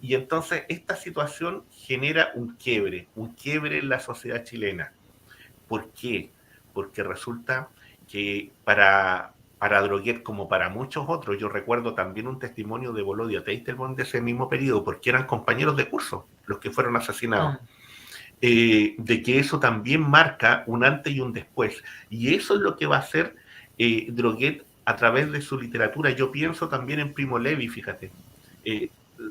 S2: y entonces esta situación genera un quiebre en la sociedad chilena. ¿Por qué? Porque resulta que para Droguet, como para muchos otros, yo recuerdo también un testimonio de Volodya Teitelbaum de ese mismo periodo, porque eran compañeros de curso los que fueron asesinados. de que eso también marca un antes y un después. Y eso es lo que va a hacer Droguet a través de su literatura. Yo pienso también en Primo Levi, fíjate.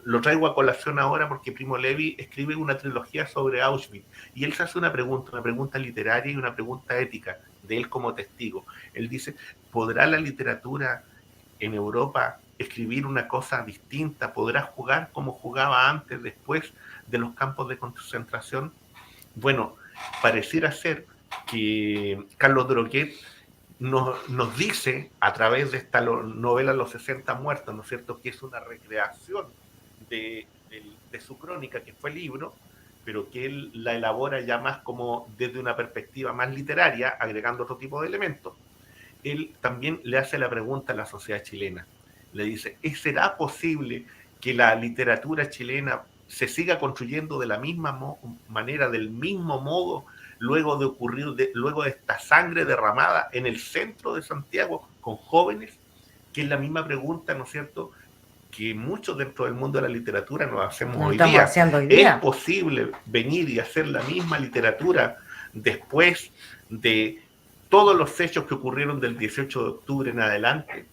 S2: Lo traigo a colación ahora porque Primo Levi escribe una trilogía sobre Auschwitz y él se hace una pregunta literaria y una pregunta ética de él como testigo. Él dice, ¿podrá la literatura en Europa escribir una cosa distinta? ¿Podrá jugar como jugaba antes, después de los campos de concentración? Bueno, pareciera ser que Carlos Droguet nos dice a través de esta novela Los 60 muertos, ¿no es cierto?, que es una recreación de su crónica, que fue libro, pero que él la elabora ya más como desde una perspectiva más literaria, agregando otro tipo de elementos. Él también le hace la pregunta a la sociedad chilena. Le dice, ¿será posible que la literatura chilena se siga construyendo de la misma manera, del mismo modo, luego de esta sangre derramada en el centro de Santiago con jóvenes? Que es la misma pregunta, ¿no es cierto?, que muchos dentro del mundo de la literatura nos hacemos hoy día. ¿Es posible venir y hacer la misma literatura después de todos los hechos que ocurrieron del 18 de octubre en adelante?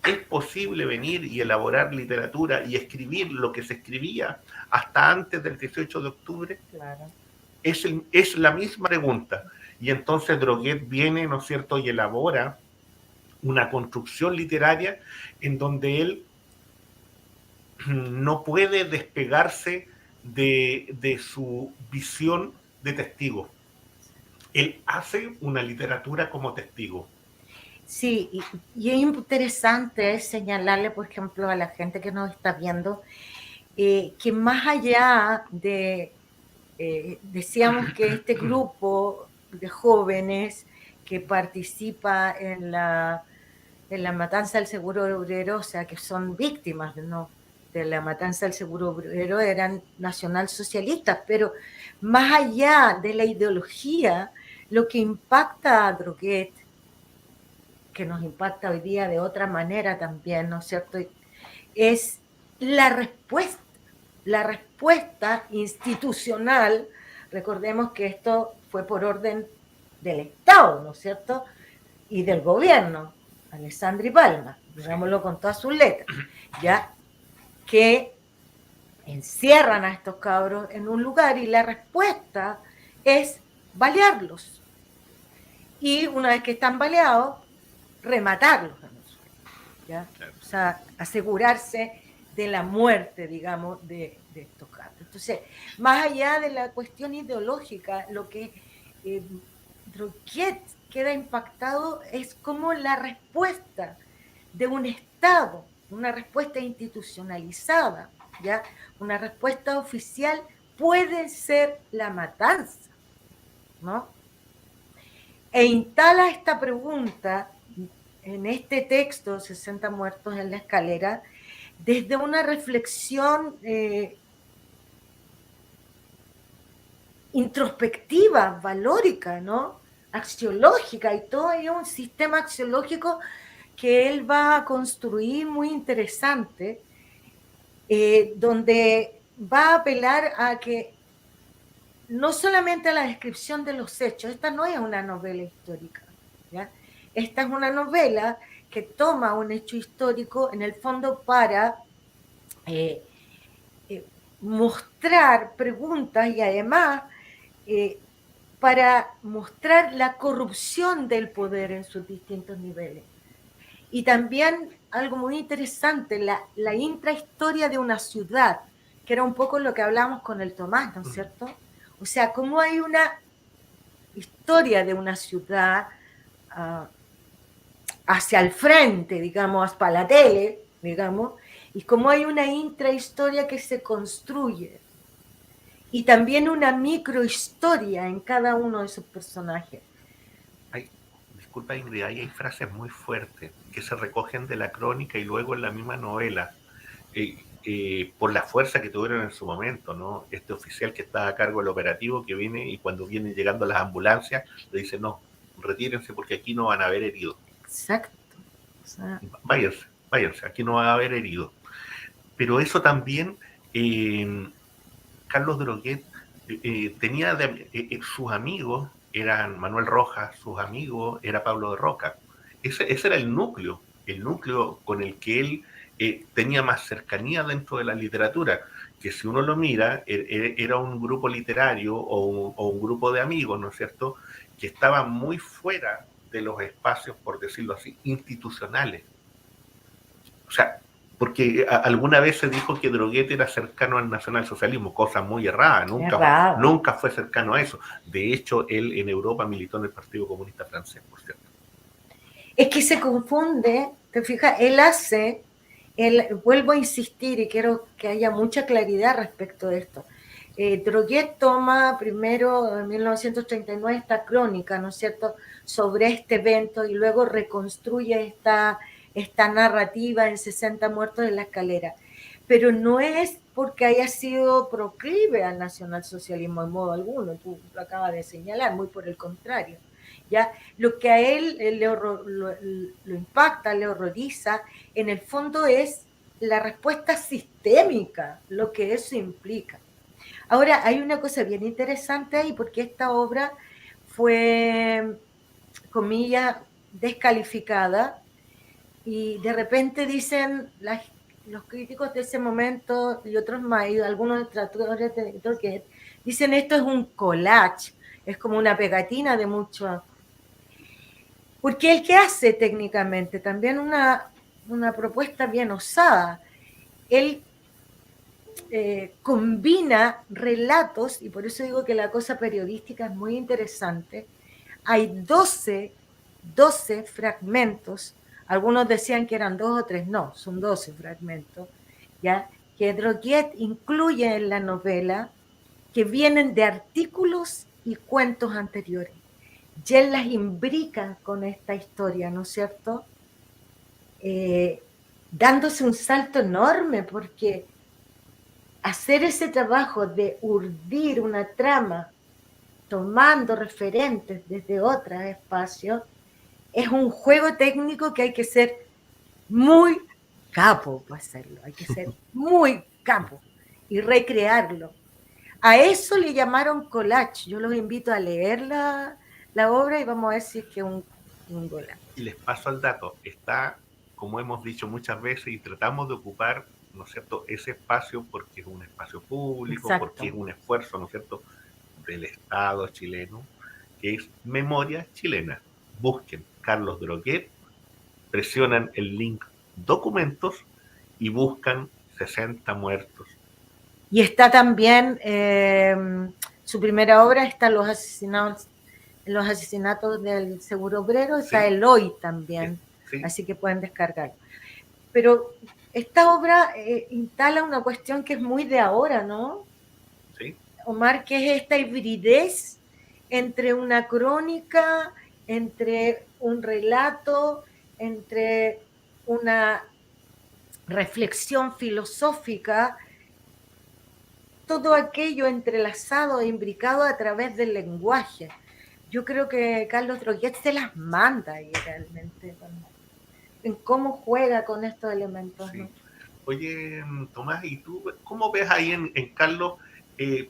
S2: ¿Es posible venir y elaborar literatura y escribir lo que se escribía hasta antes del 18 de octubre?
S3: Claro.
S2: Es la misma pregunta. Y entonces Droguet viene, ¿no es cierto?, y elabora una construcción literaria en donde él no puede despegarse de su visión de testigo. Él hace una literatura como testigo.
S3: Sí, y es interesante señalarle, por ejemplo, a la gente que nos está viendo, que más allá de, decíamos que este grupo de jóvenes que participa en la matanza del Seguro Obrero, o sea, que son víctimas de la matanza del Seguro Obrero, eran nacionalsocialistas, pero más allá de la ideología, lo que impacta a Droguet, que nos impacta hoy día de otra manera también, ¿no es cierto?, es la respuesta institucional. Recordemos que esto fue por orden del Estado, ¿no es cierto?, y del gobierno, Alessandri Palma, digámoslo con todas sus letras, ya, que encierran a estos cabros en un lugar y la respuesta es balearlos. Y una vez que están baleados, rematarlos, ¿ya? O sea, asegurarse de la muerte, digamos, de estos cabros. Entonces, más allá de la cuestión ideológica, lo que Droguet queda impactado es como la respuesta de un Estado, una respuesta institucionalizada, ¿ya? Una respuesta oficial puede ser la matanza, ¿no? E instala esta pregunta en este texto, 60 muertos en la escalera, desde una reflexión introspectiva, valórica, ¿no?, axiológica, y todo hay un sistema axiológico que él va a construir muy interesante, donde va a apelar a que no solamente a la descripción de los hechos, esta no es una novela histórica, ¿ya? Esta es una novela que toma un hecho histórico en el fondo para mostrar preguntas y además para mostrar la corrupción del poder en sus distintos niveles. Y también algo muy interesante, la intrahistoria de una ciudad, que era un poco lo que hablamos con el Tomás, ¿no es cierto? O sea, cómo hay una historia de una ciudad hacia el frente, digamos, para la tele, digamos, y cómo hay una intrahistoria que se construye. Y también una microhistoria en cada uno de esos personajes.
S2: Disculpa, Ingrid, hay frases muy fuertes que se recogen de la crónica y luego en la misma novela, por la fuerza que tuvieron en su momento, ¿no? Este oficial que está a cargo del operativo que viene y cuando vienen llegando las ambulancias le dice, no, retírense porque aquí no van a haber heridos.
S3: Exacto. O sea,
S2: váyanse, aquí no va a haber heridos. Pero eso también, Carlos Droguet tenía sus amigos eran Manuel Rojas, sus amigos era Pablo de Roca. Ese era el núcleo con el que él tenía más cercanía dentro de la literatura, que si uno lo mira, era un grupo literario o un grupo de amigos, ¿no es cierto?, que estaban muy fuera de los espacios, por decirlo así, institucionales. O sea, porque alguna vez se dijo que Droguett era cercano al nacionalsocialismo, cosa muy errada, nunca fue cercano a eso. De hecho, él en Europa militó en el Partido Comunista Francés, por cierto.
S3: Es que se confunde, te fijas, vuelvo a insistir y quiero que haya mucha claridad respecto de esto. Droguett toma primero en 1939 esta crónica, ¿no es cierto?, sobre este evento y luego reconstruye esta narrativa en 60 muertos en la escalera. Pero no es porque haya sido proclive al nacionalsocialismo en modo alguno, tú lo acabas de señalar, muy por el contrario. ¿Ya? Lo que a él lo impacta, le horroriza, en el fondo es la respuesta sistémica, lo que eso implica. Ahora, hay una cosa bien interesante ahí, porque esta obra fue, comillas, descalificada, y de repente dicen los críticos de ese momento y otros más, y algunos detractores de Droguett, dicen esto es un collage, es como una pegatina de mucho. Porque el que hace técnicamente también una propuesta bien osada, él combina relatos, y por eso digo que la cosa periodística es muy interesante. Hay 12 fragmentos, algunos decían que eran 2 o 3, no, son 12 fragmentos, ¿ya?, que Droguett incluye en la novela, que vienen de artículos y cuentos anteriores. Y él las imbrica con esta historia, ¿no es cierto?, dándose un salto enorme, porque hacer ese trabajo de urdir una trama tomando referentes desde otros espacios es un juego técnico que hay que ser muy capo para hacerlo, hay que ser muy capo y recrearlo. A eso le llamaron collage. Yo los invito a leer la obra y vamos a ver si es que es un golazo.
S2: Y les paso al dato, está, como hemos dicho muchas veces, y tratamos de ocupar, ¿no es cierto?, ese espacio porque es un espacio público, exacto, porque es un esfuerzo, ¿no es cierto?, del Estado chileno, que es Memoria Chilena. Busquen Carlos Droguett, presionan el link documentos y buscan 60 muertos.
S3: Y está también su primera obra, está los asesinatos del Seguro Obrero, está sí. El Hoy también, sí. Así que pueden descargar. Pero esta obra instala una cuestión que es muy de ahora, ¿no?
S2: Sí.
S3: Omar, que es esta hibridez entre una crónica, entre un relato, entre una reflexión filosófica, todo aquello entrelazado e imbricado a través del lenguaje. Yo creo que Carlos Droguett se las manda ahí realmente, en cómo juega con estos elementos, sí. ¿No?
S2: Oye, Tomás, ¿y tú cómo ves ahí en Carlos?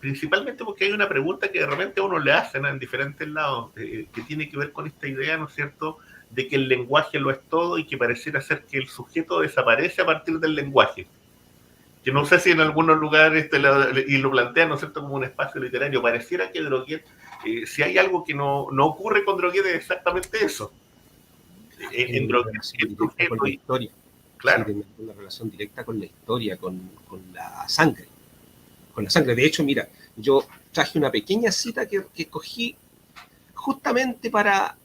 S2: Principalmente porque hay una pregunta que de repente a uno le hacen en diferentes lados, que tiene que ver con esta idea, ¿no es cierto?, de que el lenguaje lo es todo y que pareciera ser que el sujeto desaparece a partir del lenguaje. Que no sé si en algunos lugares y lo plantean, ¿no es cierto?, como un espacio literario. Pareciera que Droguett, si hay algo que no ocurre con Droguett, es exactamente eso. En Droguett,
S4: con la historia.
S2: Claro.
S4: Sí, una relación directa con la historia, con la sangre. Con la sangre. De hecho, mira, yo traje una pequeña cita que cogí justamente para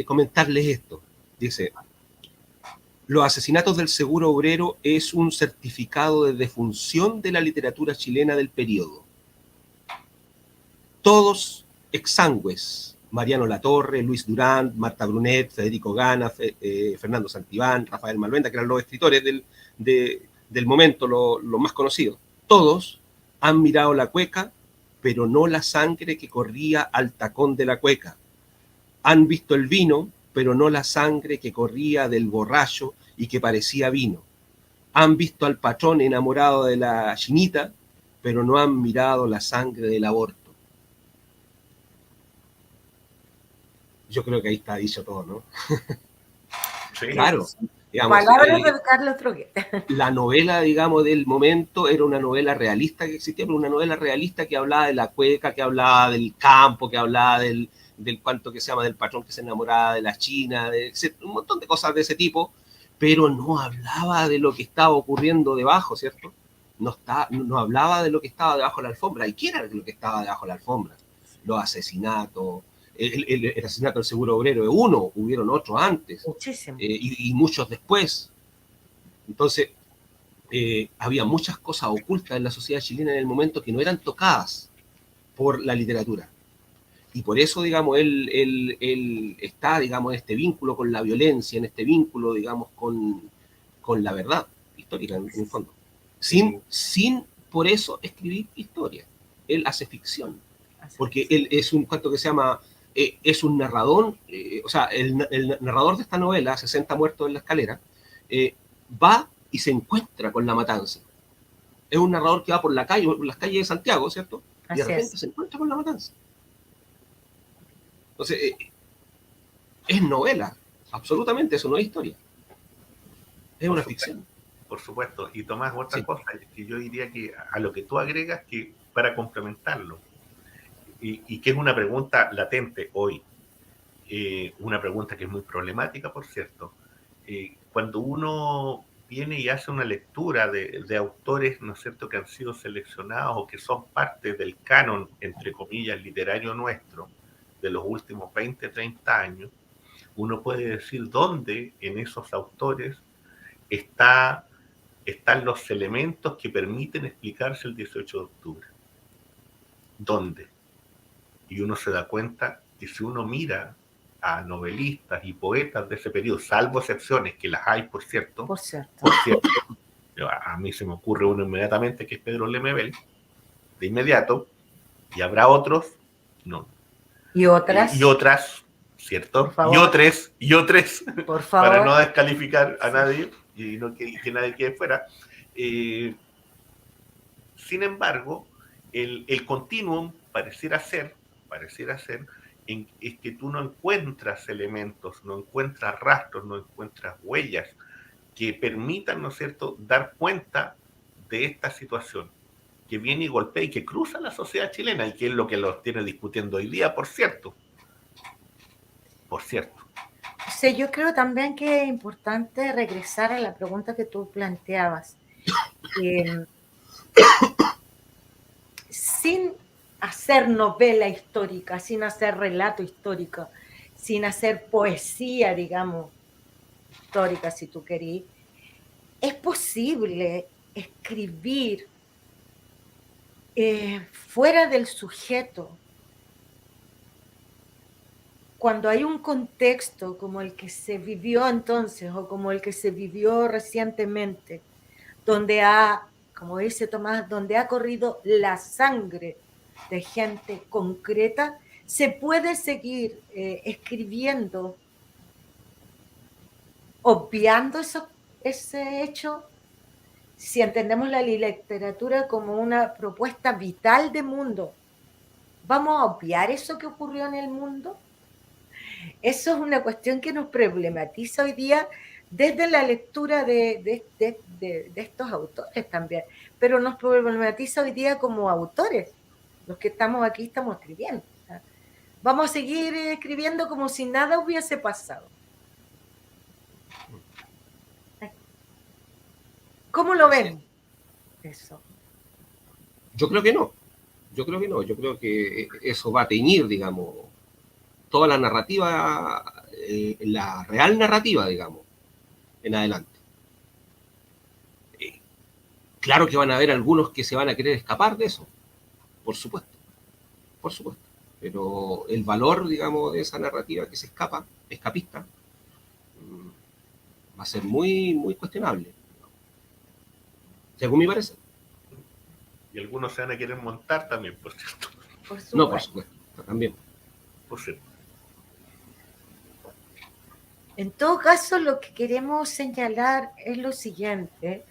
S4: comentarles esto. Dice: los asesinatos del Seguro Obrero es un certificado de defunción de la literatura chilena del periodo. Todos exangües: Mariano Latorre, Luis Durán, Marta Brunet, Federico Gana, Fernando Santibán, Rafael Malvenda, que eran los escritores del momento, los más conocidos. Todos han mirado la cueca, pero no la sangre que corría al tacón de la cueca. Han visto el vino, pero no la sangre que corría del borracho y que parecía vino. Han visto al patrón enamorado de la chinita, pero no han mirado la sangre del aborto. Yo creo que ahí está dicho todo, ¿no?
S2: Sí.
S4: Claro. Digamos,
S3: Palabras de Carlos Trogueta.
S4: la novela, digamos, del momento era una novela realista que existía, pero una novela realista que hablaba de la cueca, que hablaba del campo, que hablaba del cuanto que se llama del patrón que se enamoraba de la china, un montón de cosas de ese tipo, pero no hablaba de lo que estaba ocurriendo debajo, ¿cierto? No hablaba de lo que estaba debajo de la alfombra. ¿Y qué era lo que estaba debajo de la alfombra? Los asesinatos, el asesinato del seguro obrero es uno, hubieron otros antes,
S3: Muchísimo.
S4: y muchos después. Entonces, había muchas cosas ocultas en la sociedad chilena en el momento que no eran tocadas por la literatura. Y por eso, digamos, él está, digamos, en este vínculo con la violencia, en este vínculo, digamos, con la verdad histórica, en el fondo. Sin por eso escribir historia. Él hace ficción. Porque él es un cuento que se llama, es un narrador, o sea, el narrador de esta novela, 60 muertos en la escalera, va y se encuentra con la matanza. Es un narrador que va por la calle, por las calles de Santiago, ¿cierto? Y de repente se encuentra con la matanza. Entonces, es novela, absolutamente, eso no es historia. Es una ficción.
S2: Por supuesto. Y Tomás, otra cosa que yo diría que a lo que tú agregas, que para complementarlo, y que es una pregunta latente hoy, una pregunta que es muy problemática, por cierto. Cuando uno viene y hace una lectura de autores, ¿no es cierto?, que han sido seleccionados o que son parte del canon, entre comillas, literario nuestro, de los últimos 20, 30 años, uno puede decir dónde en esos autores están los elementos que permiten explicarse el 18 de octubre. ¿Dónde? Y uno se da cuenta que si uno mira a novelistas y poetas de ese periodo, salvo excepciones, que las hay, por cierto, a mí se me ocurre uno inmediatamente, que es Pedro Lemebel, de inmediato, y habrá otros, no.
S3: Y otras,
S2: ¿cierto? Y otras,
S3: por favor,
S2: para no descalificar a nadie y no que nadie quede fuera. Sin embargo, el continuum pareciera ser es que tú no encuentras elementos, no encuentras rastros, no encuentras huellas que permitan, ¿no es cierto?, dar cuenta de esta situación que viene y golpea y que cruza la sociedad chilena, y que es lo que los tiene discutiendo hoy día, por cierto.
S3: Sí, yo creo también que es importante regresar a la pregunta que tú planteabas. Sin hacer novela histórica, sin hacer relato histórico, sin hacer poesía, digamos, histórica, si tú querís, es posible escribir fuera del sujeto, cuando hay un contexto como el que se vivió entonces o como el que se vivió recientemente, donde como dice Tomás, donde ha corrido la sangre de gente concreta, se puede seguir escribiendo, obviando ese hecho. Si entendemos la literatura como una propuesta vital de mundo, ¿vamos a obviar eso que ocurrió en el mundo? Eso es una cuestión que nos problematiza hoy día desde la lectura de estos autores también, pero nos problematiza hoy día como autores. Los que estamos aquí estamos escribiendo. Vamos a seguir escribiendo como si nada hubiese pasado. ¿Cómo lo ven? Eso.
S4: Yo creo que no. Yo creo que eso va a teñir, digamos, toda la narrativa, la real narrativa, digamos, en adelante. Claro que van a haber algunos que se van a querer escapar de eso, por supuesto, pero el valor, digamos, de esa narrativa que se escapista, va a ser muy, muy cuestionable, según mi parecer.
S2: Y algunos se van a querer montar también, por cierto.
S4: No, por supuesto, también.
S2: Por cierto.
S3: En todo caso, lo que queremos señalar es lo siguiente.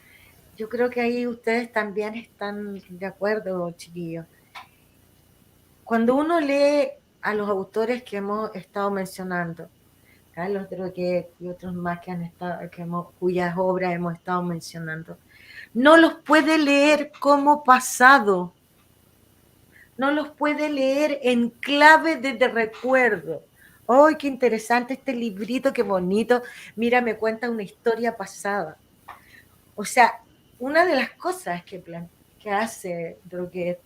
S3: yo creo que ahí ustedes también están de acuerdo, chiquillos. Cuando uno lee a los autores que hemos estado mencionando, Carlos Droguet y otros más que han estado, cuyas obras hemos estado mencionando, no los puede leer como pasado, no los puede leer en clave de recuerdo. ¡Ay, qué interesante este librito, qué bonito! Mira, me cuenta una historia pasada. O sea, una de las cosas que hace Droguet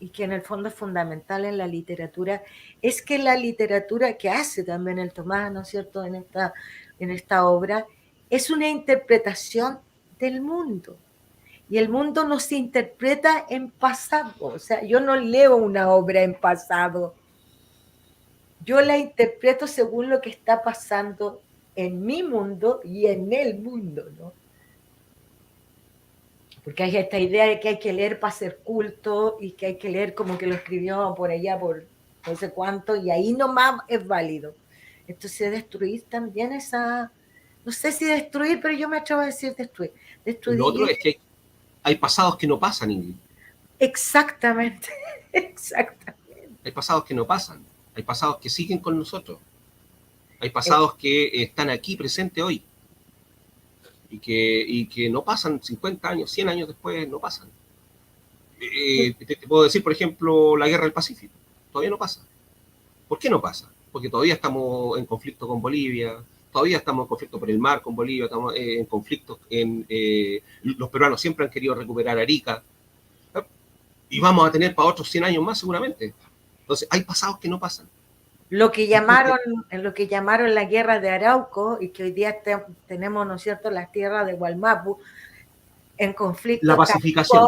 S3: y que en el fondo es fundamental en la literatura, es que la literatura que hace también el Tomás, ¿no es cierto?, en esta obra, es una interpretación del mundo. Y el mundo no se interpreta en pasado. O sea, yo no leo una obra en pasado. Yo la interpreto según lo que está pasando en mi mundo y en el mundo, ¿no? Porque hay esta idea de que hay que leer para ser culto y que hay que leer como que lo escribió por allá, por no sé cuánto, y ahí nomás es válido. Entonces destruir también esa, no sé si destruir, pero yo me atrevo a decir destruir.
S4: Lo otro es que hay pasados que no pasan, Ingrid.
S3: Exactamente, exactamente.
S4: Hay pasados que no pasan, hay pasados que siguen con nosotros, hay pasados que están aquí presentes hoy. Y que no pasan 50 años, 100 años después, no pasan. Te puedo decir, por ejemplo, la guerra del Pacífico. Todavía no pasa. ¿Por qué no pasa? Porque todavía estamos en conflicto con Bolivia, todavía estamos en conflicto por el mar con Bolivia, estamos en conflicto los peruanos siempre han querido recuperar Arica, y vamos a tener para otros 100 años más seguramente. Entonces, hay pasados que no pasan.
S3: Lo que llamaron la guerra de Arauco y que hoy día tenemos, ¿no es cierto?, las tierras de Gualmapu en conflicto.
S4: La pacificación,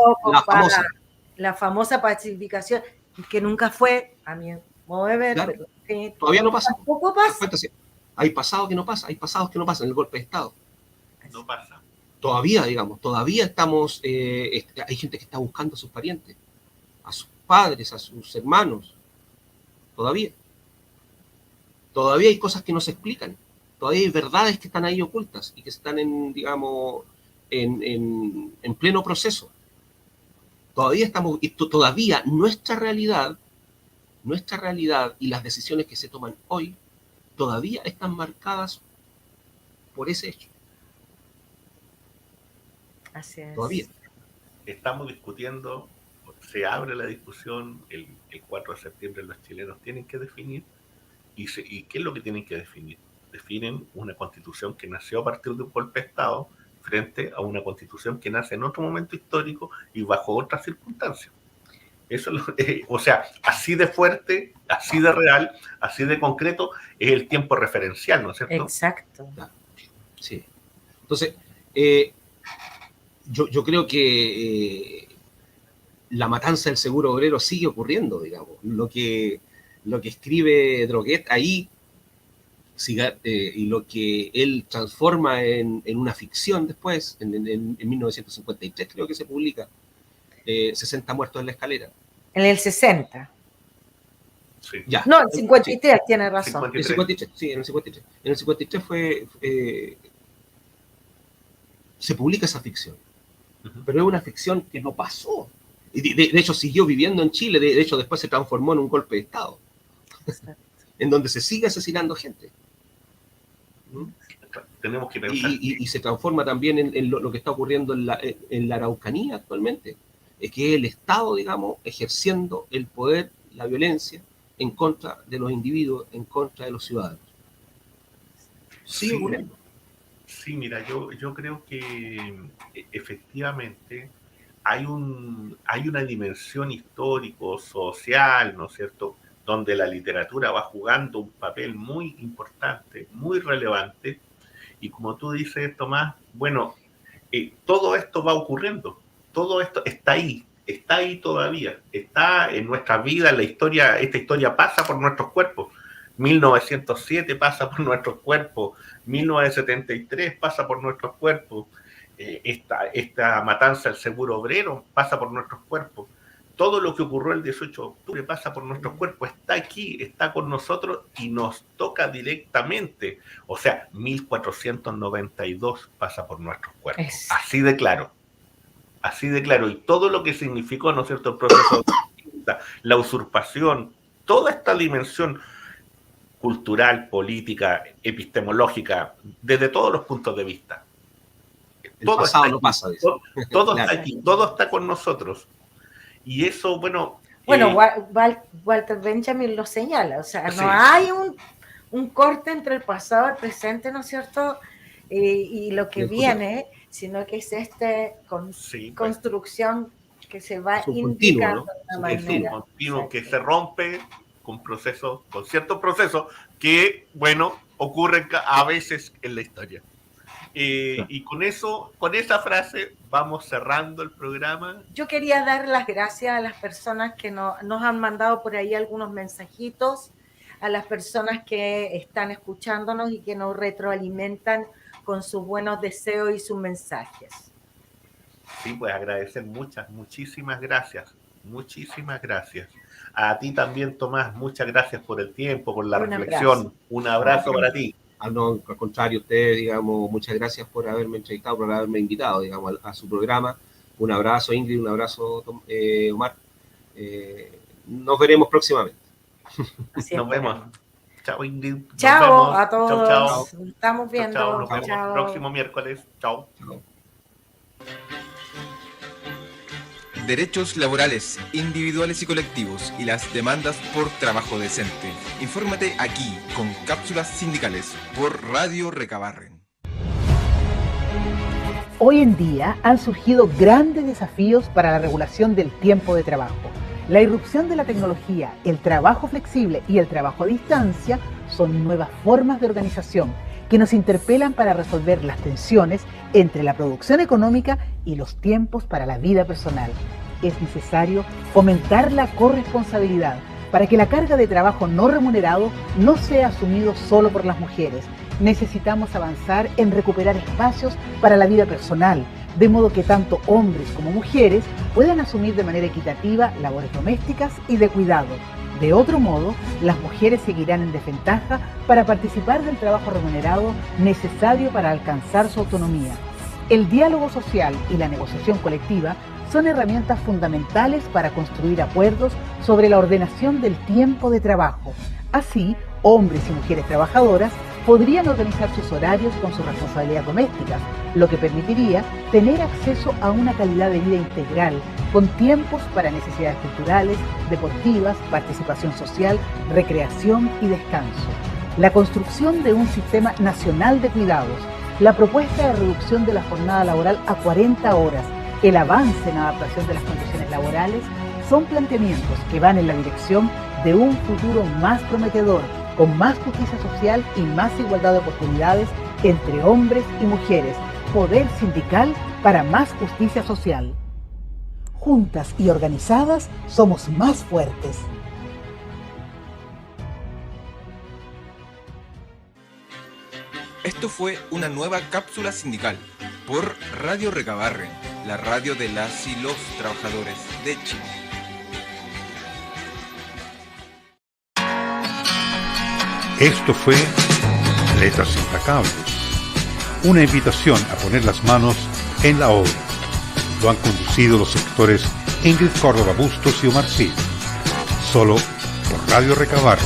S3: la famosa pacificación, que nunca fue, a mi modo de ver,
S4: claro,
S3: pero
S4: todavía no pasa.
S3: Tampoco pasa.
S4: Hay pasados que no pasan, hay pasados que no pasan, el golpe de Estado.
S2: No pasa.
S4: Todavía, digamos, todavía estamos, hay gente que está buscando a sus parientes, a sus padres, a sus hermanos, todavía. Todavía hay cosas que no se explican, todavía hay verdades que están ahí ocultas y que están en pleno proceso. Todavía estamos, y todavía nuestra realidad y las decisiones que se toman hoy todavía están marcadas por ese hecho.
S3: Así es.
S4: Todavía.
S2: Estamos discutiendo, se abre la discusión, el 4 de septiembre los chilenos tienen que definir. ¿Y qué es lo que tienen que definir? Definen una constitución que nació a partir de un golpe de Estado frente a una constitución que nace en otro momento histórico y bajo otras circunstancias. Eso o sea, así de fuerte, así de real, así de concreto es el tiempo referencial, ¿no es cierto?
S3: Exacto.
S4: Sí. Entonces, yo creo que la matanza del seguro obrero sigue ocurriendo, digamos. Lo que escribe Droguet ahí y lo que él transforma en una ficción después, en 1953 creo que se publica, 60 muertos en la escalera.
S3: En el 60.
S2: Sí.
S4: Ya.
S3: No, en 53, sí. Tiene razón.
S2: 53.
S4: En el 53, sí, en el 53. En el 53 se publica esa ficción. Pero es una ficción que no pasó. Y de hecho siguió viviendo en Chile, de hecho después se transformó en un golpe de Estado. En donde se sigue asesinando gente.
S2: Tenemos que pensar.
S4: Y se transforma también en lo que está ocurriendo en la Araucanía actualmente. Es que el Estado, digamos, ejerciendo el poder, la violencia, en contra de los individuos, en contra de los ciudadanos. Sigue ocurriendo.
S2: Sí, mira, yo creo que efectivamente hay una dimensión histórico, social, ¿no es cierto?, donde la literatura va jugando un papel muy importante, muy relevante, y como tú dices, Tomás, bueno, todo esto va ocurriendo, todo esto está ahí todavía, está en nuestra vida, en la historia, esta historia pasa por nuestros cuerpos. 1907 pasa por nuestros cuerpos, 1973 pasa por nuestros cuerpos, esta matanza del seguro obrero pasa por nuestros cuerpos. Todo lo que ocurrió el 18 de octubre pasa por nuestros cuerpos, está aquí, está con nosotros y nos toca directamente. O sea, 1492 pasa por nuestros cuerpos, así de claro. Así de claro. Y todo lo que significó, ¿no es cierto?, el proceso de la usurpación, toda esta dimensión cultural, política, epistemológica, desde todos los puntos de vista.
S4: El pasado no pasa.
S2: Todo está aquí, todo está con nosotros. Y eso, bueno...
S3: Bueno, Walter Benjamin lo señala, o sea, no hay un corte entre el pasado y el presente, ¿no es cierto? Y lo que viene, sino que es construcción que se va indicando de una manera.
S2: Un continuo que se rompe con ciertos procesos que, bueno, ocurren a veces en la historia. Y con esa frase vamos cerrando el programa.
S3: Yo quería dar las gracias a las personas que nos han mandado por ahí algunos mensajitos, a las personas que están escuchándonos y que nos retroalimentan con sus buenos deseos y sus mensajes.
S2: Sí, pues agradecer muchísimas gracias. Muchísimas gracias. A ti también, Tomás, muchas gracias por el tiempo, por la reflexión. Un abrazo para ti.
S4: No, al contrario, ustedes, digamos, muchas gracias por haberme entrevistado, por haberme invitado, digamos, a su programa. Un abrazo, Ingrid, un abrazo, Omar. Nos veremos próximamente.
S2: Nos vemos. Chao, Ingrid.
S3: Chao a todos.
S2: Chao.
S3: Estamos viendo.
S2: Chao. Nos vemos el próximo miércoles. Chao.
S10: Derechos laborales, individuales y colectivos y las demandas por trabajo decente. Infórmate aquí con cápsulas sindicales por Radio Recabarren.
S11: Hoy en día han surgido grandes desafíos para la regulación del tiempo de trabajo. La irrupción de la tecnología, el trabajo flexible y el trabajo a distancia son nuevas formas de organización que nos interpelan para resolver las tensiones entre la producción económica y los tiempos para la vida personal. Es necesario fomentar la corresponsabilidad para que la carga de trabajo no remunerado no sea asumido solo por las mujeres. Necesitamos avanzar en recuperar espacios para la vida personal, de modo que tanto hombres como mujeres puedan asumir de manera equitativa labores domésticas y de cuidado. De otro modo, las mujeres seguirán en desventaja para participar del trabajo remunerado necesario para alcanzar su autonomía. El diálogo social y la negociación colectiva son herramientas fundamentales para construir acuerdos sobre la ordenación del tiempo de trabajo. Así, hombres y mujeres trabajadoras podrían organizar sus horarios con sus responsabilidades domésticas, lo que permitiría tener acceso a una calidad de vida integral, con tiempos para necesidades culturales, deportivas, participación social, recreación y descanso. La construcción de un sistema nacional de cuidados, la propuesta de reducción de la jornada laboral a 40 horas, el avance en adaptación de las condiciones laborales, son planteamientos que van en la dirección de un futuro más prometedor, con más justicia social y más igualdad de oportunidades entre hombres y mujeres. Poder sindical para más justicia social. Juntas y organizadas somos más fuertes.
S10: Esto fue una nueva cápsula sindical por Radio Recabarren, la radio de las y los trabajadores de Chile.
S1: Esto fue Letras Implacables, una invitación a poner las manos en la obra. Lo han conducido los sectores Ingrid Córdoba Bustos y Omar Cid, solo por Radio Recabarren.